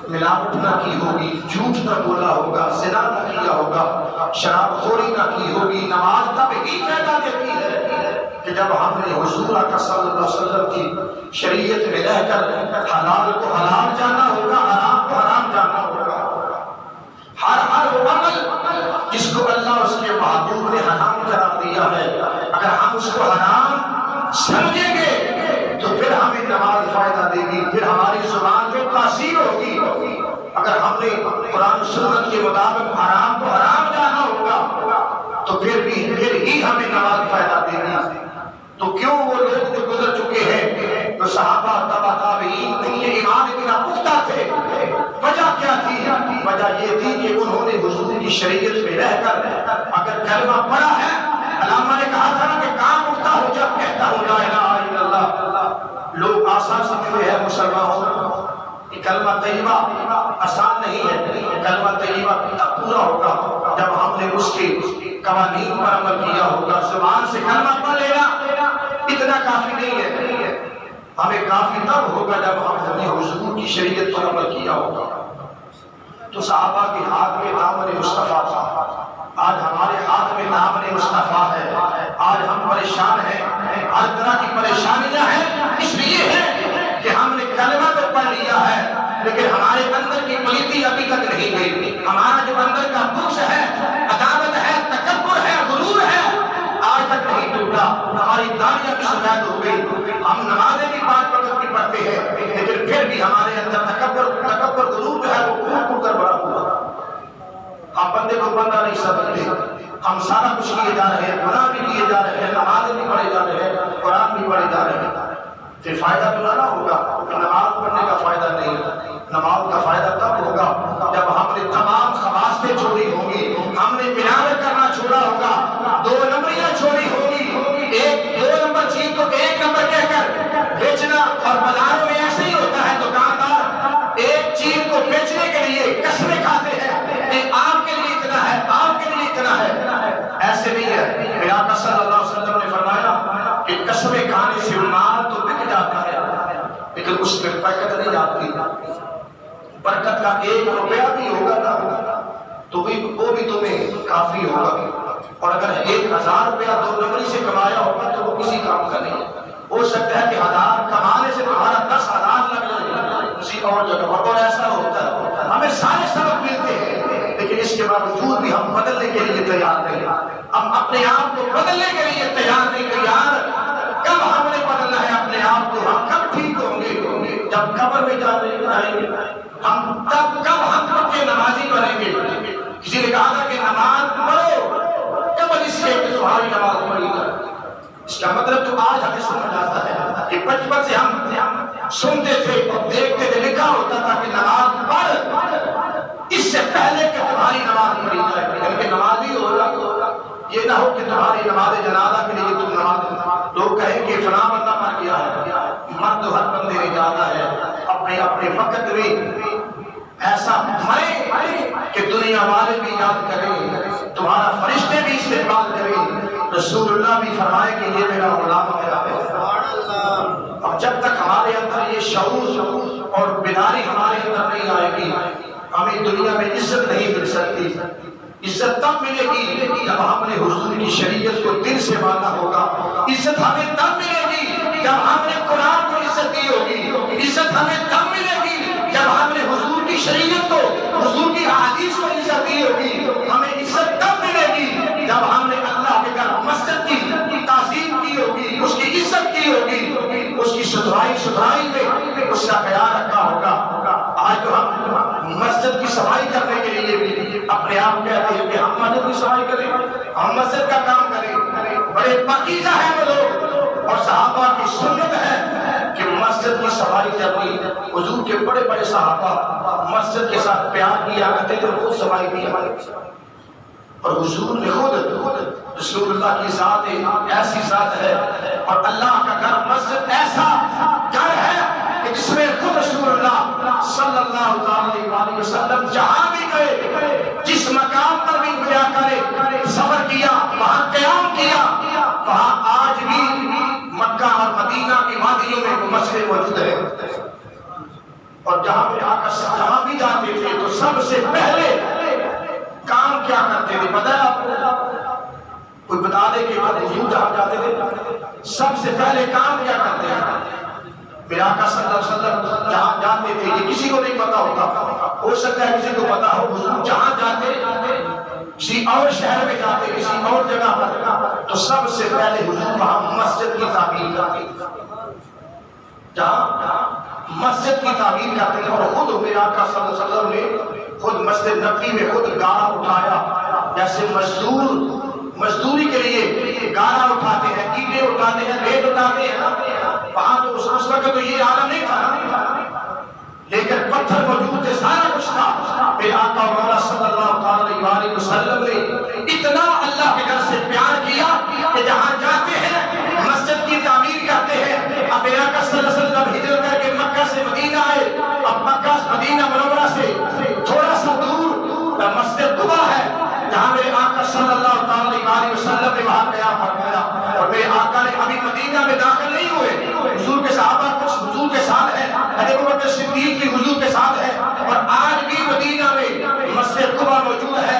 ملاوٹ نہ کی ہوگی، جھوٹ نہ بولا ہوگا، زنا نہ کیا ہوگا، شراب خوری نہ کی ہوگی۔ نماز تب ہی فائدہ دیتی ہے کہ جب ہم نے حضور اکرم صلی اللہ علیہ وسلم کی شریعت میں رہ کر حلال کو حلال جانا ہوگا، حرام کو حرام جانا ہوگا۔ ہر وہ عمل جس کو اللہ اس کے محبوب نے حرام قرار دیا ہے، اگر ہم اس کو حرام سمجھیں گے تو پھر ہمیں نماز فائدہ دے گی، پھر ہماری زبان میں تاثیر ہوگی۔ اگر ہم نے قرآن سنت کے مطابق حرام کو حرام جانا ہوگا تو پھر ہی ہمیں نماز فائدہ دے گی۔ تو کیوں وہ لوگ جو گزر چکے ہیں، جو صحابہ تبع تابعین، ان کے ایمان اتنا پختہ تھے، وجہ کیا تھی؟ وجہ یہ تھی کہ انہوں نے حضور کی شریعت میں رہ کر اگر کلمہ پڑھا ہے، علامہ نے کہا تھا نا کہ کام اٹھتا ہو جب کہتا ہو لا الہ الا اللہ۔ لوگ آسان سمجھتے ہیں مسلمان ہونا، کہ کلمہ طیبہ آسان نہیں ہے، کلمہ طیبہ تب پورا ہوگا جب ہم نے اس کے قوانین پر عمل کیا ہوگا۔ زبان سے کلمہ پڑھ لینا اتنا کافی نہیں ہے، ہمیں کافی تب ہوگا جب ہم نے حضور کی شریعت پر عمل کیا ہوگا۔ تو صحابہ کے ہاتھ میں دامن مصطفیٰ تھا، آج ہمارے ہاتھ میں دامن مصطفیٰ ہے، آج ہم پریشان ہیں، ہر طرح کی پریشانیاں ہیں، اس لیے ہے کہ ہم نے کلمہ تو پڑھ لیا ہے لیکن ہمارے اندر کی پلیتی ابھی تک نہیں گئی، ہمارا جو اندر کا بغض ہے، عداوت ہے، تکبر ہے، غرور ہے، آج تک نہیں ٹوٹا۔ ہماری داڑیاں بھی سفید ہو گئی، ہم نمازیں بھی 5 وقت کی پڑھتے ہیں، لیکن پھر بھی ہمارے اندر تکبر غرور جو ہے وہ پھول کر بڑا ہوا۔ ہم بندے کو بندہ نہیں سمجھتے، ہم سارا کچھ کیے جا رہے ہیں، گناہ بھی کیے جا رہے ہیں، نمازیں بھی پڑھے جا رہے ہیں، قرآن بھی پڑھے جا رہے ہیں، پھر فائدہ تو نہ ہوگا۔ نماز پڑھنے کا فائدہ نہیں، نماز کا فائدہ تب ہوگا جب ہم نے تمام خواصیں چھوڑی ہوں گی، ہم نے ملاوٹ کرنا چھوڑا ہوگا، 2 نمبریاں چھوڑی ہوگی، 2 نمبر چیز کو 1 نمبر کہہ کر بیچنا۔ اور بازاروں میں ایسے ہی ہوتا ہے، دکاندار ایک چیز کو بیچنے کے لیے قسمیں کھاتے ہیں کہ آپ کے لیے اتنا ہے، آپ کے لیے اتنا ہے، ایسے نہیں ہے۔ میرے آقا صلی اللہ علیہ وسلم نے فرمایا کہ قسمیں کھانے سے مال تو بک جاتا ہے لیکن اس میں برکت نہیں آتی۔ برکت کا 1 روپیہ بھی ہوگا نہ ہوگا تو وہ بھی تمہیں کافی ہوگا، اور اگر 1000 روپیہ 2 نمبری سے کمایا ہوگا تو وہ کسی کام کا نہیں ہے۔ ہو سکتا ہے کہ 1000 کمانے سے تمہارا 10,000 لگ جائے کسی اور جگہ پر، اور ایسا ہوتا ہے۔ ہمیں سارے سبق ملتے ہیں، لیکن اس کے باوجود بھی ہم بدلنے کے لیے تیار نہیں، ہم اپنے آپ کو بدلنے کے لیے تیار نہیں۔ تیار کب ہم نے بدلنا ہے اپنے آپ کو؟ ہم کب ٹھیک ہوں گے؟ جب قبر میں جائیں گے ہم، تب کب ہم پکے نمازی بنیں گے؟ کسی نے کہا تھا کہ نماز پڑھو، کب اس کے تمہاری نماز پڑھی جائے؟ اس کا مطلب تو آج ہمیں سمجھ آتا ہے کہ بچپن سے ہم سنتے تھے اور دیکھتے تھے، لکھا ہوتا تھا کہ نماز پڑھ اس سے پہلے کہ تمہاری نماز پڑھی جائے، بلکہ نمازی ہوگا۔ یہ نہ ہو کہ تمہاری نماز جنازہ کے لیے تم نماز، لوگ کہیں کہ فلاں بندہ مر گیا ہے، مر تو ہر بندے نے جانا ہے، اپنے اپنے وقت میں ایسا مرے کہ دنیا والے بھی یاد کریں، تمہارا فرشتے بھی استقبال کریں۔ رسول اللہ بھی فرمائے کہ یہ میرا غلام ہے۔ اب جب تک ہمارے اندر یہ شعور اور بیداری ہمارے اندر نہیں آئے گی، ہمیں دنیا میں عزت نہیں مل سکتی۔ عزت تب ملے گی جب ہم نے حضور کی شریعت کو دل سے مانا ہوگا۔ عزت ہمیں تب ملے گی جب ہم نے قرآن کو عزت دی ہوگی۔ عزت ہمیں تب ملے گی جب ہم نے حضور کی شریعت کو، حضور کی احادیث کو عزت دی ہوگی۔ ہمیں عزت تب ملے گی جب ہم نے اللہ کے گھر مسجد کی تعظیم کی ہوگی، اس کی عزت کی ہوگی، اس کی ستھرائی میں اس کا خیال رکھا ہوگا۔ آج تو ہم مسجد کی صفائی کرنے کے لیے بھی اپنے آپ کہتے ہیں کہ ہم مسجد کی صفائی کریں، ہم مسجد کا کام کریں، بڑے پاکیزہ ہیں وہ لوگ۔ اور صحابہ کی سنت ہے کہ مسجد کی صفائی کرنی۔ حضور کے بڑے بڑے صحابہ مسجد کے ساتھ پیار کیا کرتے تھے، خود صفائی کی ہماری۔ اور حضور نے خود رسول اللہ کی ذات ایسی ذات ہے، اور اللہ کا گھر مسجد ایسا گھر ہے کہ جس میں خود رسول اللہ صلی اللہ علیہ وسلم جہاں بھی گئے، جس مقام پر بھی گیا کرے سفر کیا، وہاں قیام کیا، وہاں آج بھی مکہ اور مدینہ کی وادیوں میں وہ مسجد موجود ہے۔ اور جہاں بھی جاتے تھے تو سب سے پہلے کام کیا کرتے تھے پتہ ہے آپ کو؟ کوئی بتا دے کہ حضور جہاں جاتے تھے سب سے پہلے کام کیا کرتے ہیں؟ میرے آقا صلی اللہ علیہ وسلم جہاں جاتے تھے، یہ کسی کو نہیں پتا ہوگا، ہو سکتا ہے کسی کو پتا ہو، حضور جہاں جاتے، کسی اور شہر میں جاتے، کسی اور جگہ پر، تو سب سے پہلے حضور وہاں مسجد کی تعمیر کرتے، جہاں مسجد کی تعمیر کرتے ہیں۔ اور خود میرے آقا صلی اللہ علیہ وسلم نے خود مسجد نبوی میں خود گارا اٹھایا، جیسے مزدوری کے لیے گارا اٹھاتے ہیں، اینٹیں اٹھاتے ہیں، ریت اٹھاتے ہیں نا، وہاں تو اس وقت تو یہ عالم نہیں تھا، لیکن پتھر موجود تھے، سارا کچھ تھا۔ میرے آقا مولا صلی اللہ علیہ وسلم نے اتنا اللہ کے گھر سے پیار کیا کہ جہاں جاتے ہیں مسجد کی تعمیر کرتے ہیں۔ اب میرے آقا صلی اللہ علیہ وسلم ہجرت کر کے مکہ سے مدینہ آئے، اب مکہ مدینہ منورہ سے تھوڑا سا دور مسجد قباء ہے، جہاں میرے آقا صلی اللہ علیہ وسلم نے وہاں قیام فرمایا۔ اور میرے آقا نے ابھی مدینہ میں داخل نہیں ہوئے، حضور کے صحابہ کچھ حضور کے ساتھ ہیں، حضرت ابوبکر صدیق بھی حضور کے ساتھ ہے، اور آج بھی مدینہ میں مسجد قباء موجود ہے۔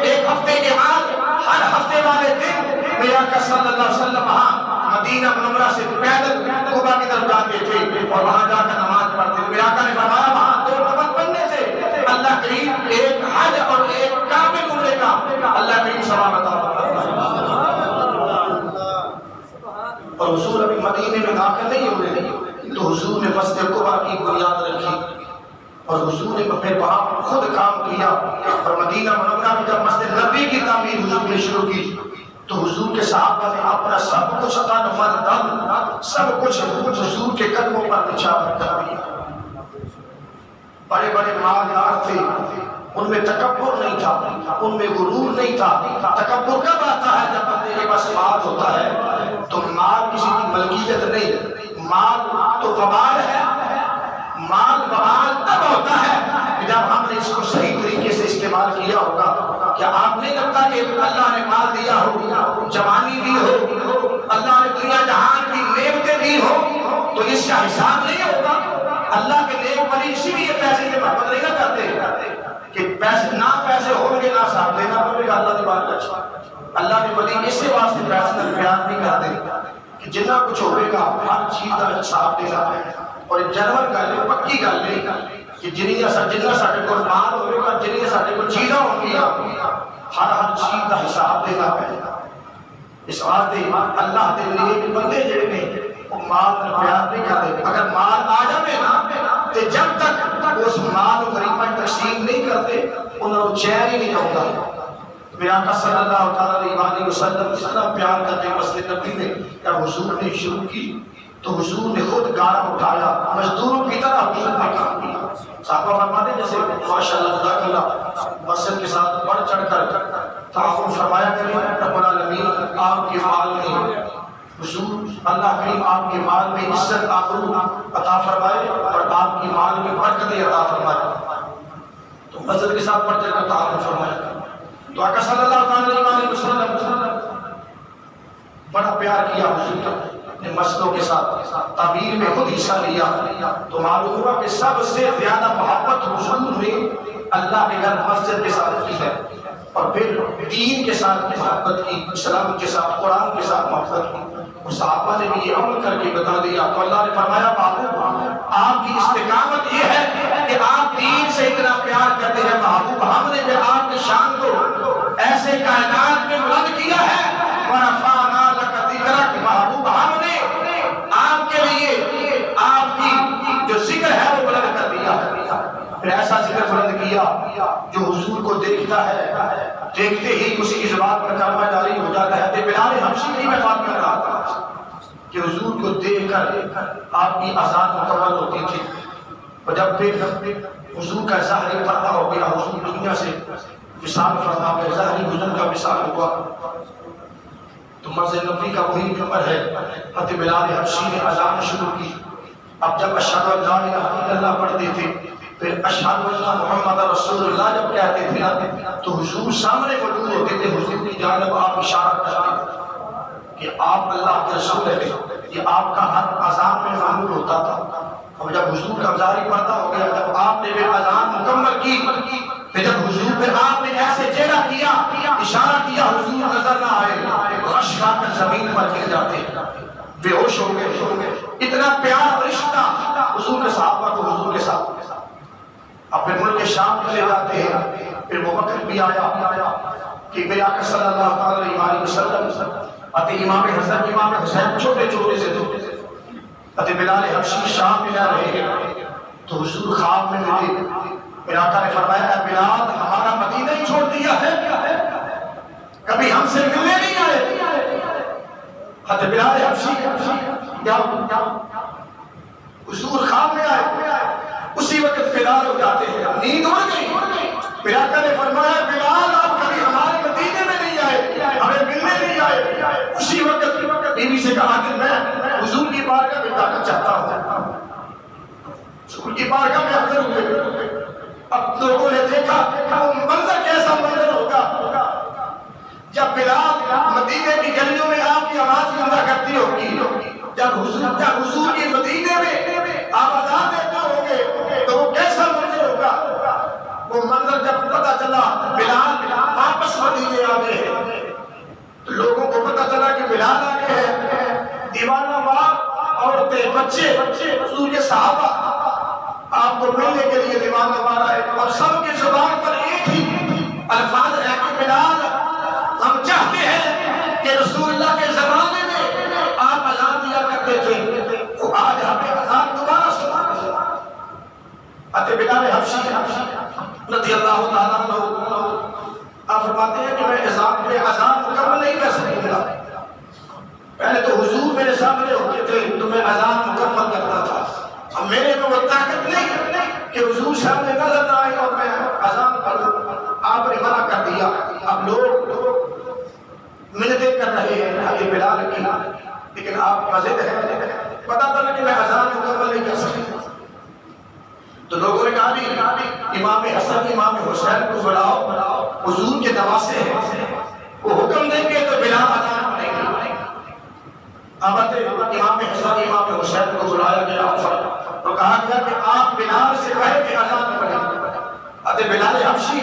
ایک ہفتے کے بعد ہر ہفتے والے دن میرے آقا صلی اللہ علیہ وسلم وہاں مدینہ منورہ سے پیدل قباء کی طرف جاتے تھے اور وہاں جا کر نماز پڑھتے تھے۔ میرے آقا نے فرمایا وہاں 2 نفل پڑھنے سے اللہ کریم ایک حج اور ایک کامل عمرے کا اللہ کریم ثواب عطا فرماتا ہے۔ اور حضور ابھی مدینے میں داخل نہیں ہوئے تو حضور نے مسجد قباء کی بنیاد رکھی، اور حضور نے پھر وہاں خود کام کیا۔ اور مدینہ منورہ میں جب مسجد نبوی کی تعمیر حضور نے شروع کی تو حضور کے صحابہ نے اپنا سب کچھ تن من دم سب کچھ حضور کے قدموں پر نچھاور کر دیا۔ بڑے بڑے مالدار تھے، ان میں تکبر نہیں تھا، ان میں غرور نہیں تھا۔ تکبر کب آتا ہے؟ جب بندے کے پاس مال ہوتا ہے تو مال کسی کی ملکیت نہیں، مال تو وبال ہے۔ مال وبال تب ہوتا ہے کہ جب ہم نے اس کو صحیح طریقے سے استعمال کیا ہوگا۔ کیا آپ نہیں لگتا کہ اللہ نے مال دیا ہو، جوانی دی ہو، اللہ نے دنیا جہان کی نعمتیں دی ہو تو اس کا حساب نہیں ہوگا؟ اللہ کے نیک ولی اسی لیے پیسے سے محبت نہیں کرتے کہ پیسے ہوں گے نہ صاحب دینا پڑے گا اللہ کی بات کا۔ اللہ کے ولی اسی واسطے پیسے سے پیار نہیں کرتے کہ جنہ کچھ ہوئے گا ہر چیز کا حساب دینا ہے، اور جنور گل ہے، پکی گل ہے کہ جنہیں ساڈے کول مال ہوئے گا، جنہیں ساڈے کول چیزاں ہوں گی، ہر چیز کا حساب دینا ہے۔ اس واسطے اللہ دے نیک بندے جڑے نے وہ مال نال پیار نہیں کرتے، اگر مال آ جائے نا تے جب تک اس مال کو غریباں تقسیم نہیں کرتے انہوں کو چین ہی نہیں آتا۔ میرے آقا صلی اللہ علیہ وسلم اس طرح پیار کرتے مسجد نبی میں، جب حضور نے شروع کی تو حضور نے خود گاڑا اٹھایا، مزدوروں کی طرح حضور نے کام کیا۔ صحابہ فرماتے جیسے ماشاءاللہ جزاک اللہ مسجد کے ساتھ بڑھ چڑھ کر تعاون فرمایا کریں، رب العالمین آپ کے مال میں حضور اللہ کریم آپ کے مال میں عزت آبرو عطا فرمائے اور آپ کے مال میں برکت عطا فرمائے۔ تو مسجد کے ساتھ بڑھ چڑھ کر تعاون فرمایا۔ تو آقا صلی اللہ علیہ وسلم بڑا پیار کیا حضور کا، اپنے مسجدوں کے ساتھ تعمیر میں خود حصہ لیا، تو معلوم ہوا کہ سب سے زیادہ محبت حضور نے اللہ کے گھر مسجد کے ساتھ کی ہے، اور پھر دین کے ساتھ محبت کی، اسلام کے ساتھ، قرآن کے ساتھ محبت کی، اور صحابہ نے بھی یہ عمل کر کے بتا دیا۔ تو اللہ نے فرمایا محبوب آپ کی استقامت یہ ہے کہ آپ دین سے اتنا پیار کرتے ہیں، محبوب ہم نے بھی آپ کی شان کو ایسے کائنات میں بلند کیا ہے، وَرَفَعْنَا لَكَ ذِكْرَكَ، محبوب ہم نے آپ کے لیے آپ کی جو ذکر ہے وہ بلند کر دیا ہے۔ پھر ایسا ذکر بلند کیا جو حضور کو دیکھتا ہے، دیکھتے ہی اسی کی زبان پر کلمہ جاری ہو جاتا ہے۔ تو بلال حبشی کی میں بات کر رہا تھا کہ حضور کو دیکھ کر آپ کی اذان مکمل ہوتی تھی، اور جب پھر حضور کا ظاہری پردہ ہو گیا، حضور دنیا سے وصال فرما گئے، ظاہری حضور کا وصال ہوا، تو مسجد نبوی کا وہی ممبر ہے، حضرت بلال حبشی نے اذان شروع کی۔ اب جب اشہد ان لا الہ الا اللہ پڑھتے تھے، پھر اشہد ان محمد رسول اللہ جب کہتے تھے نا، تو حضور سامنے موجود ہوتے تھے، حضور کی جانب آپ اشارہ کرتے کہ آپ اللہ کے رسول ہیں، یہ آپ کا ہر اذان میں معمول ہوتا تھا۔ اب جب حضور کا ظاہری پردہ ہو گیا، جب آپ نے پھر اذان مکمل کی، پھر جب حضور پہ آپ نے ایسے چہرہ کیا، اشارہ کیا، حضور نظر نہ آئے، غش کھا کر زمین پر گر جاتے، بے ہوش ہو گئے۔ اتنا پیار اور رشتہ حضور کے صحابہ کو حضور کے ساتھ۔ اب پھر ملک شام چلے جاتے ہیں، پھر وہ وقت بھی آیا کہ میرے آقا صلی اللہ علیہ وسلم اتے امام حسن امام حسین چھوٹے چھوٹے سے تھے، اتے بلال حبشی شام میں رہ رہے ہیں، تو حضور خواب میں ملے۔ میرے آقا نے فرمایا اے بلال ہمارا مدینہ ہی چھوڑ دیا ہے، کبھی ہم سے ملنے نہیں آئے۔ حضرت بلال حبشی حضور خواب میں آئے، اسی وقت بیدار ہو جاتے ہیں، نیند اڑ گئی۔ میرے آقا نے فرمایا بلال آپ کبھی ہمارے مدینے میں نہیں آئے، ہمیں ملنے نہیں آئے۔ اسی وقت بیوی سے کہا کہ میں حضور کی بارگاہ میں جانا چاہتا ہوں۔ حضور کی بارگاہ میں حاضر ہوئے، اب لوگوں نے دیکھا وہ منظر کیسا منظر ہوگا جب بلال مدینے کی گلیوں میں آپ کی آواز گونجا کرتی ہوگی، جب حضور کی مدینے میں آوازات دیتے ہوں گے تو وہ کیسا منظر ہوگا۔ وہ منظر جب پتہ چلا بلال واپس مدینے آ گئے ہیں، تو لوگوں کو پتہ چلا کہ بلال آ گئے ہیں، دیوانہ وار عورتیں بچے حضور کے صحابہ آپ کو ملنے کے لیے دیوانہ وار آئے، اور سب کی زبان پر ایک ہی الفاظ ہے کہ بلال ہم چاہتے ہیں کہ رسول اللہ کے زمانے میں آپ اذان دیا کرتے تھے، وہ آج ہمیں اذان دوبارہ سنا دیں۔ حضرت بلال حبشی رضی اللہ تعالیٰ عنہ آپ فرماتے ہیں کہ میں اذان مکمل نہیں کر سکوں گا، پہلے تو حضور میرے سامنے ہوتے تھے تو میں اذان مکمل کرتا تھا، اب میرے میں وہ طاقت نہیں کہ حضور سامنے نظر نہ آئے اور میں اذان پڑھوں، آپ نے منع کر دیا۔ اب لوگ منتیں کر رہے ہیں حضرت بلال کی، لیکن آپ مسجد ہیں، پتہ چلا کہ میں اذان مکمل نہیں کر سکتا، تو لوگوں نے کہا بھی امام حسن امام حسین کو بلاؤ، حضور کے نواسے ہیں، وہ حکم دیں گے تو بلال اذان پڑھیں گے۔ اب امام حسن امام حسین کو بلایا گیا تو کہا گیا کہ آپ بلال سے کہیں کہ اذان پڑھیں۔ حضرت بلال حبشی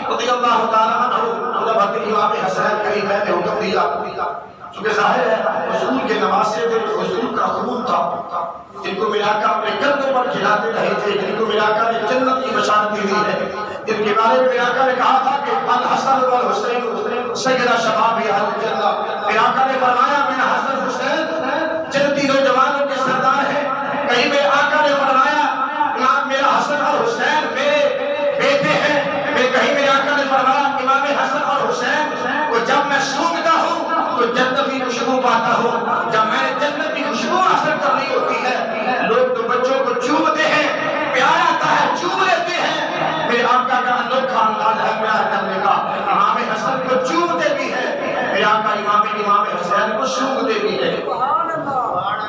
رضی اللہ تعالیٰ عنہ جب حضرت امام حسین کہیں میں نے حکم دیا چونکہ ظاہر ہے حضور کے نواسے تھے، حضور کا خون تھا، جن کو ملا کر اپنے کندھوں پر کھلاتے رہے تھے، جن کو ملا کر جنت کی بشارت دی ہے، جن کے بارے میں ملا کر کہا تھا کہ الحسن والحسین سیدہ شباب اہل الجنہ، ملا کر نے فرمایا میرا حسن حسین جنتی نوجوانوں کے سردار ہیں، کہیں میں آقا نے فرمایا امام میرا حسن اور حسین میرے بیٹے ہیں، میں کہیں میرے آقا نے فرمایا امام حسن اور حسین کو جب میں سونگتا ہوں تو جنت کی خوشبو پاتا ہوں، جب میں نے جنت کی خوشبو حاصل کرنی ہوتی ہے لوگ تو بچوں کو چومتے ہیں، پیار آتا ہے چوم لیتے ہیں، میرے آقا کا انوکھا انداز ہے پیار کرنے کا، امام حسن کو چومتے بھی ہیں، میرے آقا امام حسین کو سونگتے بھی ہیں۔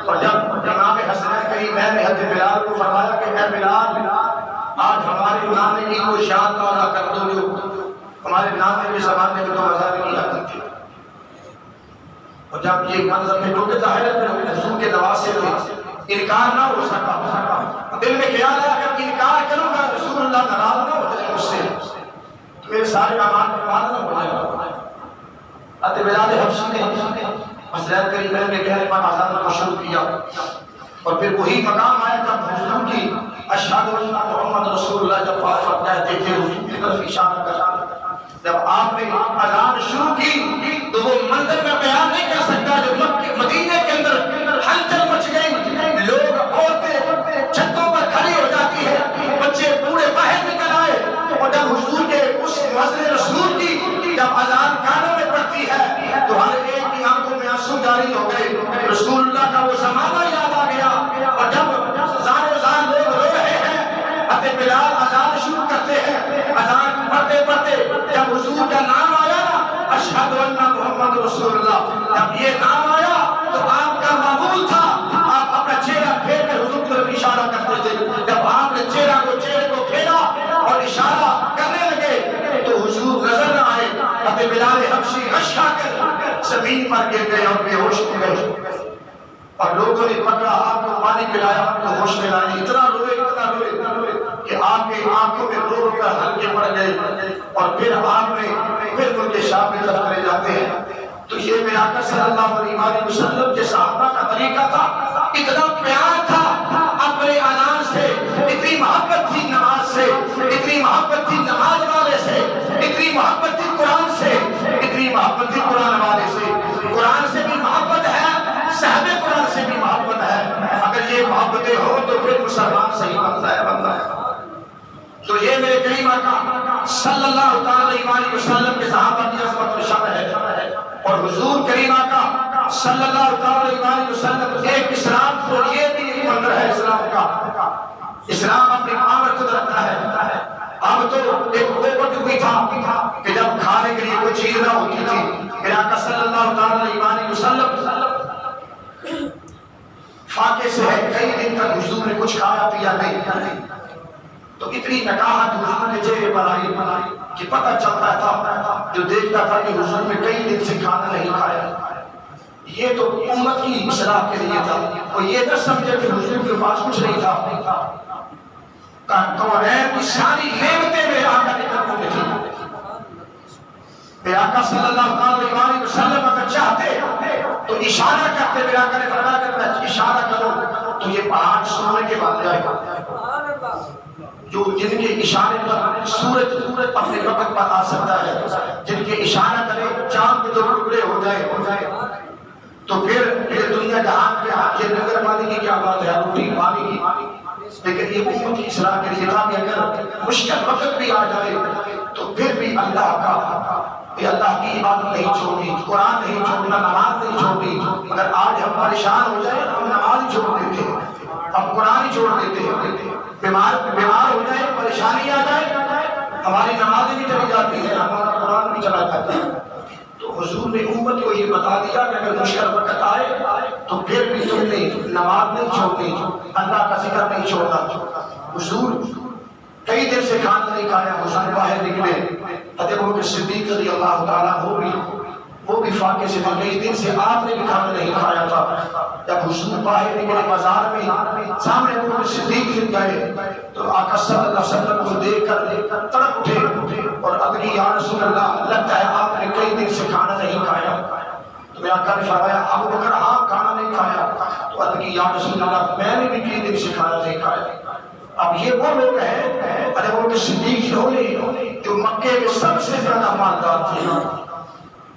اور جب امام حسین کہیں میں نے حضرت بلال کو فرمایا کہ اے بلال آج ہمارے نانے کی کوئی شان تعالیٰ کر دو، جو ہمارے نانے کے زمانے میں تو مذہب کی حقیقت تھی، اور جب یہ منظر میں کیونکہ ظاہر ہے حضور کے نواسے تھے، انکار نہ ہو سکا، دل میں خیال ہے اگر انکار کروں گا رسول اللہ ناراض نہ ہو جائے مجھ سے، تو میرے سارے اعمال برباد نہ ہو جائے۔ حضرت بلال حبشی نے حضرت کریمین کے کہنے پر آزان کو شروع کیا، اور پھر وہی مقام آیا جب حضور کی اشہد ان محمد رسول اللہ جب فاطمہ کہتے تھے حضور کی طرف اشارہ کرا، جب آپ نے اذان شروع کی تو وہ منظر میں بیان نہیں کر سکتا جو مدینے کے اندر ہلچل مچ گئی، لوگ عورتیں چھتوں پر کھڑی ہو جاتی ہے، بچے بوڑھے باہر نکل آئے، اور جب حضور کے اس مؤذن رسول کی جب اذان کانوں میں پڑتی ہے تو ہر ایک کی آنکھوں میں آنسو جاری ہو گئے، رسول اللہ کا وہ زمانہ یاد آ گیا، اور جب زارو زار لوگ رو رہے ہیں حضرت بلال اذان شروع کرتے ہیں، اذان پڑھتے پڑھتے جب حضور کا نام آیا نا اشہد ان محمد رسول اللہ، جب یہ نام آیا تو آپ کا معمول تھا آپ اپنا چہرہ پھیر کر حضور کی طرف اشارہ کرتے تھے، جب آپ نے چہرے کو پھیرا اور اشارہ کرنے لگے تو حضور نظر نہ آئے، حضرت بلال حبشی غش کھا کر زمین پر گر گئے اور بے ہوش ہو گئے، اور لوگوں نے پکڑا آپ کو پانی پلایا، آپ کو ہوش میں لایا، اتنا روئے کہ آپ کے آنکھوں میں رو رو کر ہلکے پڑ گئے، اور پھر آپ نے پھر ان کے شام کی طرف چلے جاتے ہیں۔ تو یہ میرے آقا صلی اللہ علیہ وسلم کے صحابہ کا طریقہ تھا، اتنا پیار تھا اپنے اذان سے، اتنی محبت تھی نماز سے، اتنی محبت تھی نماز والے سے، اتنی محبت تھی قرآن سے، اتنی محبت تھی قرآن والے سے، قرآن سے بھی محبت ہے، صحابہ قرآن سے بھی محبت ہے، اگر یہ محبتیں ہو تو پھر مسلمان صحیح بنتا ہے۔ تو یہ میرے کریم آقا صلی اللہ علیہ وسلم کے صحابہ کی عظمت و شان ہے، اور حضور کریم آقا صلی اللہ علیہ وسلم ایک اسلام کو یہ بھی ایک منظر ہے اسلام کا، اسلام اپنی پاور خود رکھتا ہے۔ اب تو ایک وقت بھی تھا کہ جب کھانے کے لیے کوئی چیز نہ ہوتی تھی، میرے آقا صلی اللہ علیہ وسلم فاقے سے ہے، کئی دن تک حضور نے کچھ کھایا پیا نہیں، تو اتنی نکاحت حضور کے چہرے پر آئی کہ پتہ چلتا تھا، جو دیکھتا تھا کہ حضور نے کئی دن سے کھانا نہیں کھایا، یہ تو امت کی اصلاح کے لیے تھا، وہ یہ نہ سمجھے کہ حضور کے پاس کچھ نہیں تھا، کونین کی ساری نعمتیں میرے آقا کے قدموں میں تھیں۔ میرے آقا صلی اللہ علیہ وسلم اگر چاہتے تو اشارہ کرتے، میرے آقا نے فرمایا کہ میں اشارہ کروں تو یہ پہاڑ سونے کے بن جائے گا، جو جن کے اشارے پر سورج اپنے وقت پر آ سکتا ہے، جن کے اشارہ کرے چاند کے دو ٹکڑے ہو جائے، تو پھر یہ دنیا جہان کے یہ نگر پانی کی کیا بات ہے، روٹی پانی کی، لیکن یہ امت کی اصلاح کے لیے تھا کہ اگر مشکل وقت بھی آ جائے تو پھر بھی اللہ کا کہ اللہ کی عبادت نہیں چھوڑنی، قرآن نہیں چھوڑنا، نماز نہیں چھوڑنی۔ اگر آج ہم پریشان ہو جائیں ہم نماز ہی چھوڑ دیتے ہیں، ہم قرآن ہی چھوڑ دیتے ہیں، بیمار ہو جائے، پریشانی آ جائے، ہماری نماز بھی چلی جاتی ہے، ہمارا قرآن بھی چلا جاتا ہے۔ تو حضور نے امت کو یہ بتا دیا کہ اگر مشکل وقت آئے تو پھر بھی تم نے نماز نہیں چھوڑنی، اللہ کا ذکر نہیں چھوڑنا۔ حضور کئی دن سے کھانا نہیں کھایا، حضور باہر نکلے، حضرت ابوبکر صدیق رضی اللہ تعالیٰ وہ بھی فاقے سے تھے، کئی دن سے آپ نے بھی کھانا نہیں کھایا تھا۔ جب حضور باہر نکلے بازار میں، سامنے ابوبکر صدیق دکھ گئے تو آقا صلی اللہ علیہ وسلم کو دیکھ کر تڑپ اٹھے اور ادری یا رسول اللہ، لگتا ہے آپ نے کئی دن سے کھانا نہیں کھایا۔ تو میرے آقا نے فرمایا ابو بکر آپ کھانا نہیں کھایا؟ تو عرض کی یا رسول اللہ میں نے بھی 3 دن سے کھانا نہیں کھایا۔ اب یہ وہ لوگ ہیں ابو بکر صدیق جو مکے کے سب سے زیادہ مالدار تھے،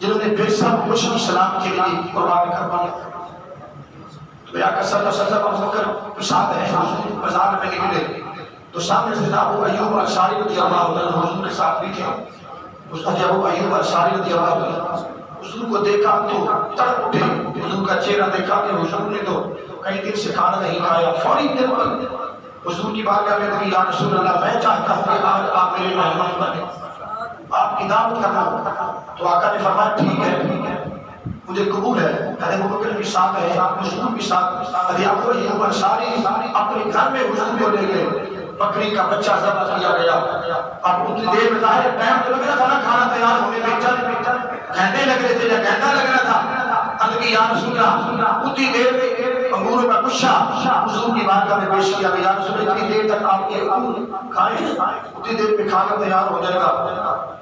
جنہوں نے پھر سب کچھ اسلام کے لیے قربان کر دیا۔ تو میرے آقا صلی اللہ علیہ وسلم ابو بکر کے ساتھ ہیں، بازار میں نکلے تو سامنے سے ابو ایوب انصاری رضی اللہ عنہ حضور کے ساتھ بھی تھے۔ ابو ایوب انصاری رضی اللہ عنہ حضور کو دیکھا تو تڑپ اٹھے، حضور کا چہرہ دیکھا کہ حضور نے تو کئی دن سے کھانا نہیں کھایا۔ فوری دن پر حضور کی بارگاہ میں کہا یا رسول اللہ میں چاہتا ہوں کہ آج آپ میرے مہمان بنے، آپ کی دعوت کرنا۔ تو آقا نے فرمایا ٹھیک ہے مجھے قبول ہے۔ ابو بکر بھی ساتھ ہے، حضور بھی ساتھ۔ ابو ایوب انصاری اپنے گھر میں حضور کو لے گئے، بکری کا بچہ ذبح کیا گیا۔ اب اتنی دیر میں ظاہر ٹائم تو لگ رہا تھا نا کھانا تیار ہونے میں، گھنٹے لگ رہے تھے یا گھنٹہ لگ رہا تھا۔ عرض کی یا رسول اللہ اتنی دیر میں انگوروں کا گچھا حضور کی بارگاہ میں پیش کیا گیا۔ یا رسول اللہ اتنی دیر تک آپ کے انگور کھائیں، اتنی دیر میں کھانا تیار ہو جائے گا۔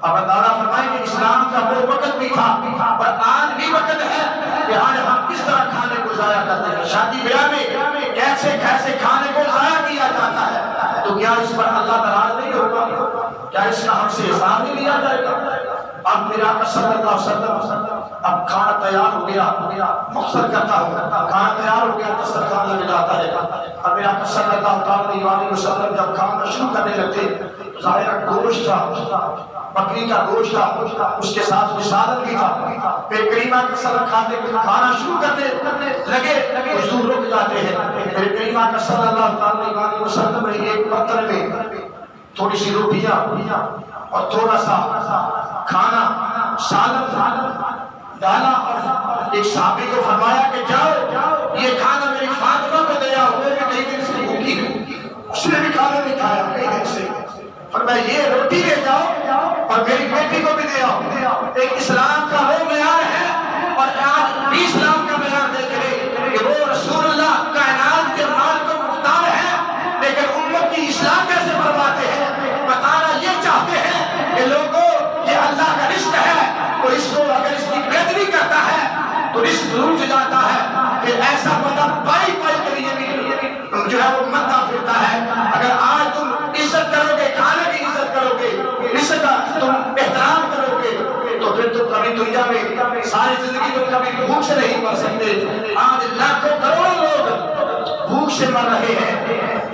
اب اندازہ فرمائیں کہ اسلام کا وہ وقت بھی تھا اور آج بھی وقت ہے کہ آج ہم کس طرح کھانے کو ضائع کرتے ہیں۔ شادی بیاہ میں کیسے کیسے کھانے کو ضائع کیا جاتا ہے، تو کیا اس پر اللہ ناراض نہیں ہوگا؟ کیا اس کا ہم سے حساب نہیں لیا جائے گا؟ اب میرے آقا صلی اللہ علیہ وسلم اب کھانا تیار ہو گیا، مقصد کرتا ہوں کھانا تیار ہو گیا، دسترخوان لگ جاتا ہے۔ اب میرے آقا صلی اللہ علیہ وسلم جب کھانا شروع کرنے لگتے تو ظاہر گوشت تھا، بکری کا گوشت تھا، اس کے ساتھ مسالت بھی تھا۔ پھر کریمہ کا سلام کھاتے کھانا شروع کرنے لگے، حضور رک جاتے ہیں۔ پھر کریمہ کا صلی اللہ علیہ وسلم نے ایک پتھر میں تھوڑی سی روٹیاں اور تھوڑا سا کھانا سالن ڈالا اور ایک صحابی کو فرمایا کہ جاؤ یہ کھانا میری فاطمہ کو دے آؤ، وہ بھی کئی دن سے بھوکی ہے، اس نے بھی کھانا نہیں کھایا کئی دن سے۔ فرمایا یہ روٹی لے جاؤ اور میری بیٹی کو بھی دے آؤ۔ ایک اسلام کا وہ معیار ہے، اور آج بھی اسلام کا معیار دیکھ رہے کہ وہ رسول اللہ کائنات کے مال کو مختار ہے، لیکن امت کی اصلاح کیسے فرماتے ہیں؟ بتانا یہ چاہتے ہیں کہ لوگوں یہ اللہ کا رزق ہے، تو اس کو اگر اس کی بہتری کرتا ہے تو رزق ضرور جاتا ہے کہ ایسا بندہ پائی پائی کے لیے بھی جو ہے وہ مرتا پھرتا ہے۔ اگر آج تم عزت کرو گے، کھانے کی عزت کرو گے، رزق کا تم احترام کرو گے، تو پھر تم کبھی دنیا میں ساری زندگی تم کبھی بھوک سے نہیں مر سکتے۔ آج لاکھوں کروڑوں لوگ بھوک سے مر رہے ہیں،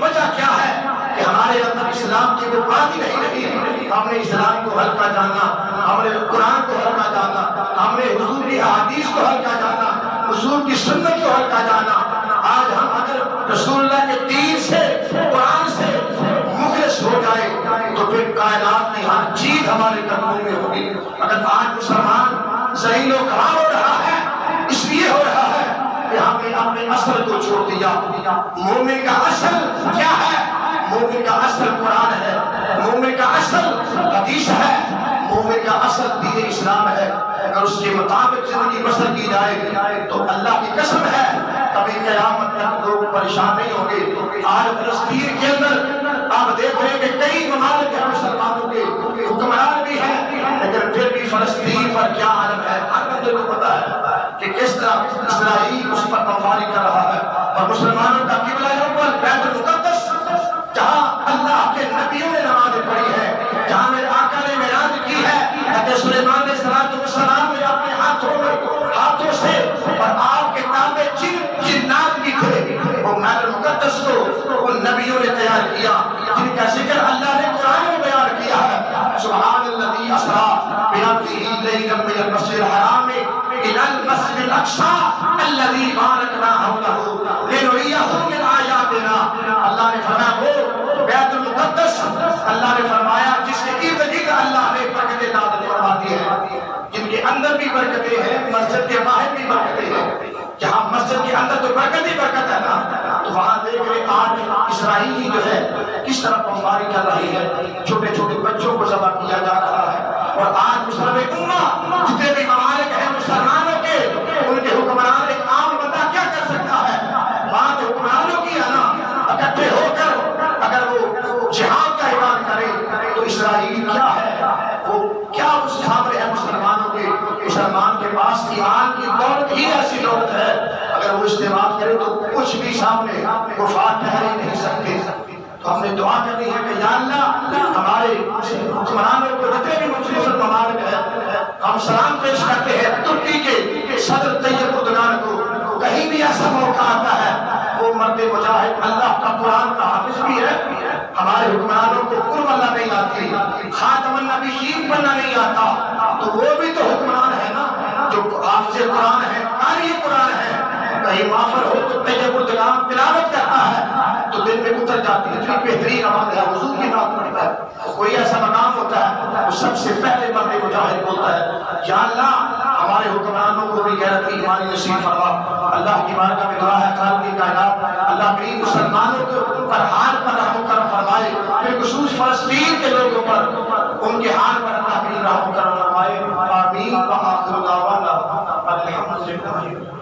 وجہ کیا ہے کہ ہمارے اندر اسلام کی وہ بات ہی نہیں رہی۔ ہم نے اسلام کو ہلکا جانا، ہم نے قرآن کو ہلکا جانا، ہم نے حضور کی احادیث کو ہلکا جانا، حضور کی سنت کو ہلکا جانا۔ آج ہم اگر رسول اللہ کے دین سے، قرآن سے مخلص ہو جائے تو پھر کائنات کی ہر چیز ہمارے قدموں میں ہوگی۔ اگر آج مسلمان ذہین و خراب ہو رہا ہے، اس لیے ہو رہا ہے کہ ہم نے اپنے اصل کو چھوڑ دیا۔ مومن کا اصل کیا ہے؟ مومن کا اصل قرآن ہے، مومن کا اصل حدیث ہے، مومن کا اصل دین اسلام ہے۔ اگر اس کے مطابق زندگی بسر کی جائے تو اللہ کی قسم ہے کبھی قیامت تک لوگ پریشان نہیں ہوں گے۔ آج فلسطین کے اندر آپ دیکھ رہے ہیں کہ کئی ممالک ہیں مسلمانوں کے حکمران بھی ہیں، لیکن پھر بھی فلسطین پر کیا عالم ہے ہر بندے کو پتا ہے کہ کس طرح اسرائیل اس پر بمباری کر رہا ہے۔ اور مسلمانوں کا قبلہ اول بیت المقدس جہاں اللہ کے نبیوں نے نمازیں پڑھی ہے، جہاں میرے آقا نے معراج کی ہے، حضرت سلیمان علیہ السلام نے اپنے ہاتھوں سے اور آپ کے تابع جنات بھی تھے، وہ بیت المقدس کو ان نبیوں نے تیار کیا جن کا ذکر اللہ نے قرآن میں بیان کیا ہے۔ سبحان الذی اسریٰ بعبدہ لیلا من المسجد الحرام الی المسجد الاقصی الذی بارکنا حولہ لنریہ من آیاتنا۔ اللہ نے فرمایا وہ بیت المقدس، اللہ نے فرمایا جس کے ارد گرد اللہ نے برکتیں نازل فرما دی ہیں، جن کے اندر بھی برکتیں ہیں، مسجد کے باہر بھی برکتیں ہیں۔ جہاں مسجد کے اندر تو برکت ہی برکت ہے نا، تو وہاں دیکھ رہے آج اسرائیلی جو ہے کس طرح بمباری کر رہی ہے، چھوٹے چھوٹے بچوں کو ذبح کیا جا رہا ہے۔ اور آج مسلم امہ جتنے بھی ممالک ہیں مسلمانوں کے، ان کے حکمران ایک عام بندہ کیا کر سکتا ہے؟ بات حکمرانوں کی ہے نا، اکٹھے ہو کر اگر وہ جہاد کا اعلان کرے تو اسرائیل کیا ہے، وہ کیا اس سامنے ہے مسلمانوں کے؟ مسلمان کے پاس پاس ایمان کی دولت ہی ایسی دولت ہے، اگر وہ استعمال کرے تو کچھ بھی سامنے کفار ٹھہر ہی نہیں سکتے۔ تو ہم نے دعا کرنی ہے کہ یا اللہ ہمارے حکمرانوں کو جتنے بھی مسلم ممالک ہیں، ہم سلام پیش کرتے ہیں ترکی کے صدر طیب اردگان کو، کہیں بھی ایسا موقع آتا ہے وہ مرد مجاہد اللہ کا قرآن کا حافظ بھی ہے، ہمارے حکمرانوں کو قرب اللہ نہیں آتی، خاتم النبیین بننا نہیں آتا، تو وہ بھی تو حکمران ہے نا جو حافظ قرآن ہے، قاری قرآن ہے، کہیں مافر ہو تو طیب اردگان تلاوت کرتا ہے تو دل میں اتر جاتی ہے، اتنی بہترین آواز ہے، حضور کی بات پڑھتا ہے، کوئی ایسا مقام ہوتا ہے وہ سب سے پہلے مرد مجاہد بولتا ہے یا اللہ ہمارے حکمرانوں کو بھی غیرت ایمانی نصیب فرما۔ اللہ کی بارگاہ میں دعا ہے خالق کائنات اللہ کریم مسلمانوں کے پر حال پر رحم و کرم فرمائے، بالخصوص فلسطین کے لوگوں پر ان کے حال پر اللہ کریم رحم و کرم فرمائے، آمین۔ وآخر دعوانا الحمدللہ۔